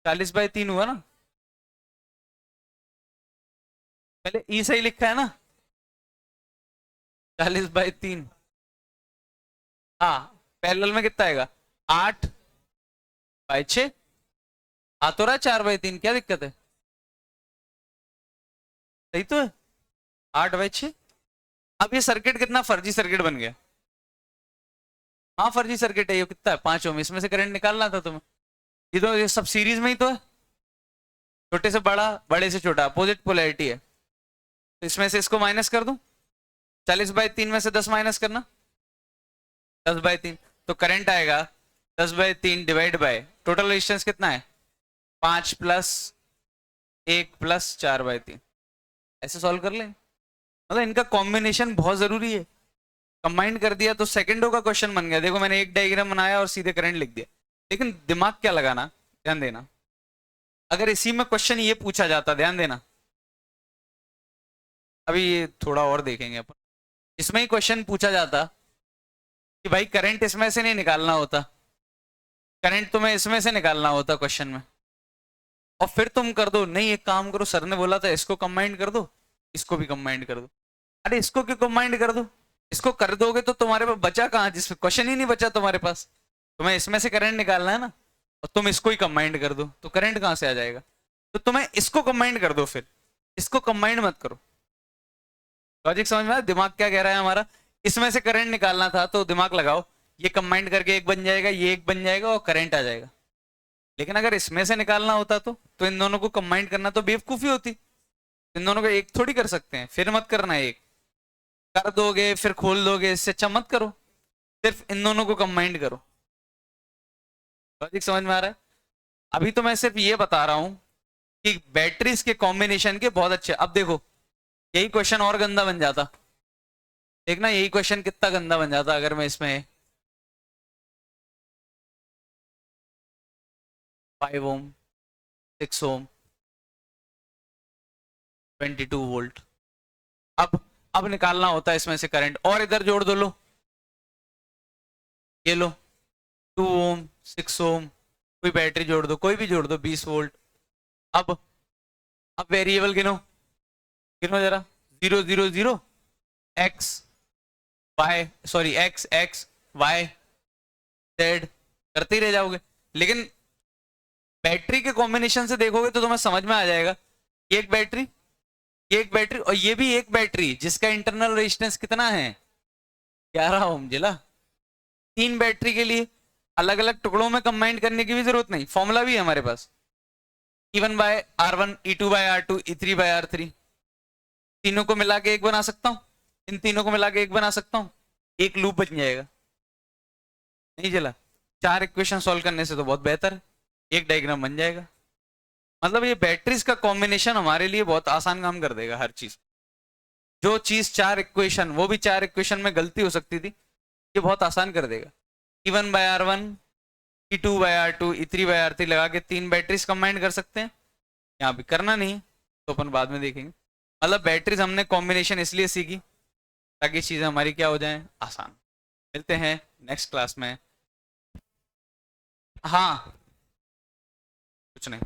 40 बाय 3 हुआ ना? पहले ई सही लिखा है ना? 40 बाय 3, हाँ पैरेलल में कितना आएगा 8 बाय 6, आ तो रहा 4 बाय 3, क्या दिक्कत है? सही तो है 8 बाय 6। अब ये सर्किट कितना फर्जी सर्किट बन गया। हाँ फर्जी सर्किट है, ये कितना है 5 ओम, इसमें से करंट निकालना था तुम्हें। ये तो ये सब सीरीज में ही तो है, छोटे से बड़ा बड़े से छोटा अपोजिट पोलैरिटी है, तो इसमें से इसको माइनस कर दूं, 40 बाय 3 में से 10 माइनस करना, 10 बाय 3, तो करंट आएगा 10 by 3 divide by total resistance कितना है 5 प्लस 1 प्लस 4 बाय 3। ऐसे सॉल्व कर लें, मतलब इनका कॉम्बिनेशन बहुत जरूरी है। कंबाइन कर दिया तो सेकंडों का क्वेश्चन बन गया। देखो मैंने एक डायग्राम बनाया और सीधे करंट लिख दिया, लेकिन दिमाग क्या लगाना, ध्यान देना। अगर इसी में क्वेश्चन ये पूछा जाता, ध्यान देना, अभी ये थोड़ा और देखेंगे अपन, इसमें ही क्वेश्चन पूछा जाता कि भाई करंट इसमें से नहीं निकालना होता, करंट तुम्हें इसमें से निकालना होता क्वेश्चन में, और फिर तुम कर दो, नहीं एक काम करो सर ने बोला था इसको कंबाइंड कर दो, इसको भी कंबाइंड कर दो। अरे इसको क्यों कंबाइंड कर दो, इसको कर दोगे तो तुम्हारे पास बचा कहाँ, जिसमें क्वेश्चन ही नहीं बचा तुम्हारे पास। तुम्हें इसमें से करंट निकालना है ना, और तुम इसको ही कंबाइंड कर दो तो करंट कहाँ से आ जाएगा। तो तुम्हें इसको कंबाइंड कर दो, फिर इसको कंबाइंड मत करो। लॉजिक समझ में आया? दिमाग क्या कह रहा है हमारा, इसमें से करंट निकालना था तो दिमाग लगाओ, ये कंबाइंड करके एक बन जाएगा, ये एक बन जाएगा और करंट आ जाएगा। लेकिन अगर इसमें से निकालना होता तो इन दोनों को कंबाइंड करना तो बेवकूफी होती, इन दोनों को एक थोड़ी कर सकते हैं। फिर मत करना, एक कर दोगे फिर खोल दोगे, इससे अच्छा मत करो, सिर्फ इन दोनों को कंबाइंड करो। लॉजिक समझ में आ रहा है? अभी तो मैं सिर्फ ये बता रहा हूं कि बैटरीज के कॉम्बिनेशन के बहुत अच्छे। अब देखो यही क्वेश्चन और गंदा बन जाता, देखना यही क्वेश्चन कितना गंदा बन जाता अगर मैं इसमें 5 ओम 6 ओम 22 वोल्ट। अब निकालना होता है इसमें से करंट, और इधर जोड़ दो, लो ये लो 2 ओम 6 ओम, कोई बैटरी जोड़ दो, कोई भी जोड़ दो 20 वोल्ट। अब वेरिएबल गिनो, गिनो जरा, 0 0 0 X Y, sorry X X Y Z, करते ही रह जाओगे। लेकिन बैटरी के कॉम्बिनेशन से देखोगे तो तुम्हें समझ में आ जाएगा, ये एक बैटरी, ये एक बैटरी और ये भी एक बैटरी, जिसका इंटरनल रेजिस्टेंस कितना है 11 ओम जिला। 3 बैटरी के लिए अलग अलग टुकड़ों में कंबाइन करने की भी जरूरत नहीं, फॉर्मूला भी है हमारे पास, E1 bye R1, E2 bye R2, E3 bye R3, तीनों को मिला के एक बना सकता हूँ, इन तीनों को मिला के एक बना सकता हूँ, एक लूप बन जाएगा। नहीं चला? 4 इक्वेशन सॉल्व करने से तो बहुत बेहतर है, एक डायग्राम बन जाएगा। मतलब ये बैटरीज का कॉम्बिनेशन हमारे लिए बहुत आसान काम कर देगा हर चीज। जो चीज 4 इक्वेशन, वो भी 4 इक्वेशन में गलती हो सकती थी, ये बहुत आसान कर देगा। E1 bye R1, E2 bye R2, E3 bye R3 लगा के 3 बैटरीज कंबाइन कर सकते हैं। यहाँ भी करना नहीं तो अपन बाद में देखेंगे। मतलब बैटरीज हमने कॉम्बिनेशन इसलिए सीखी ताकि चीजें हमारी क्या हो जाए, आसान। मिलते हैं नेक्स्ट क्लास में। हाँ, कुछ नहीं।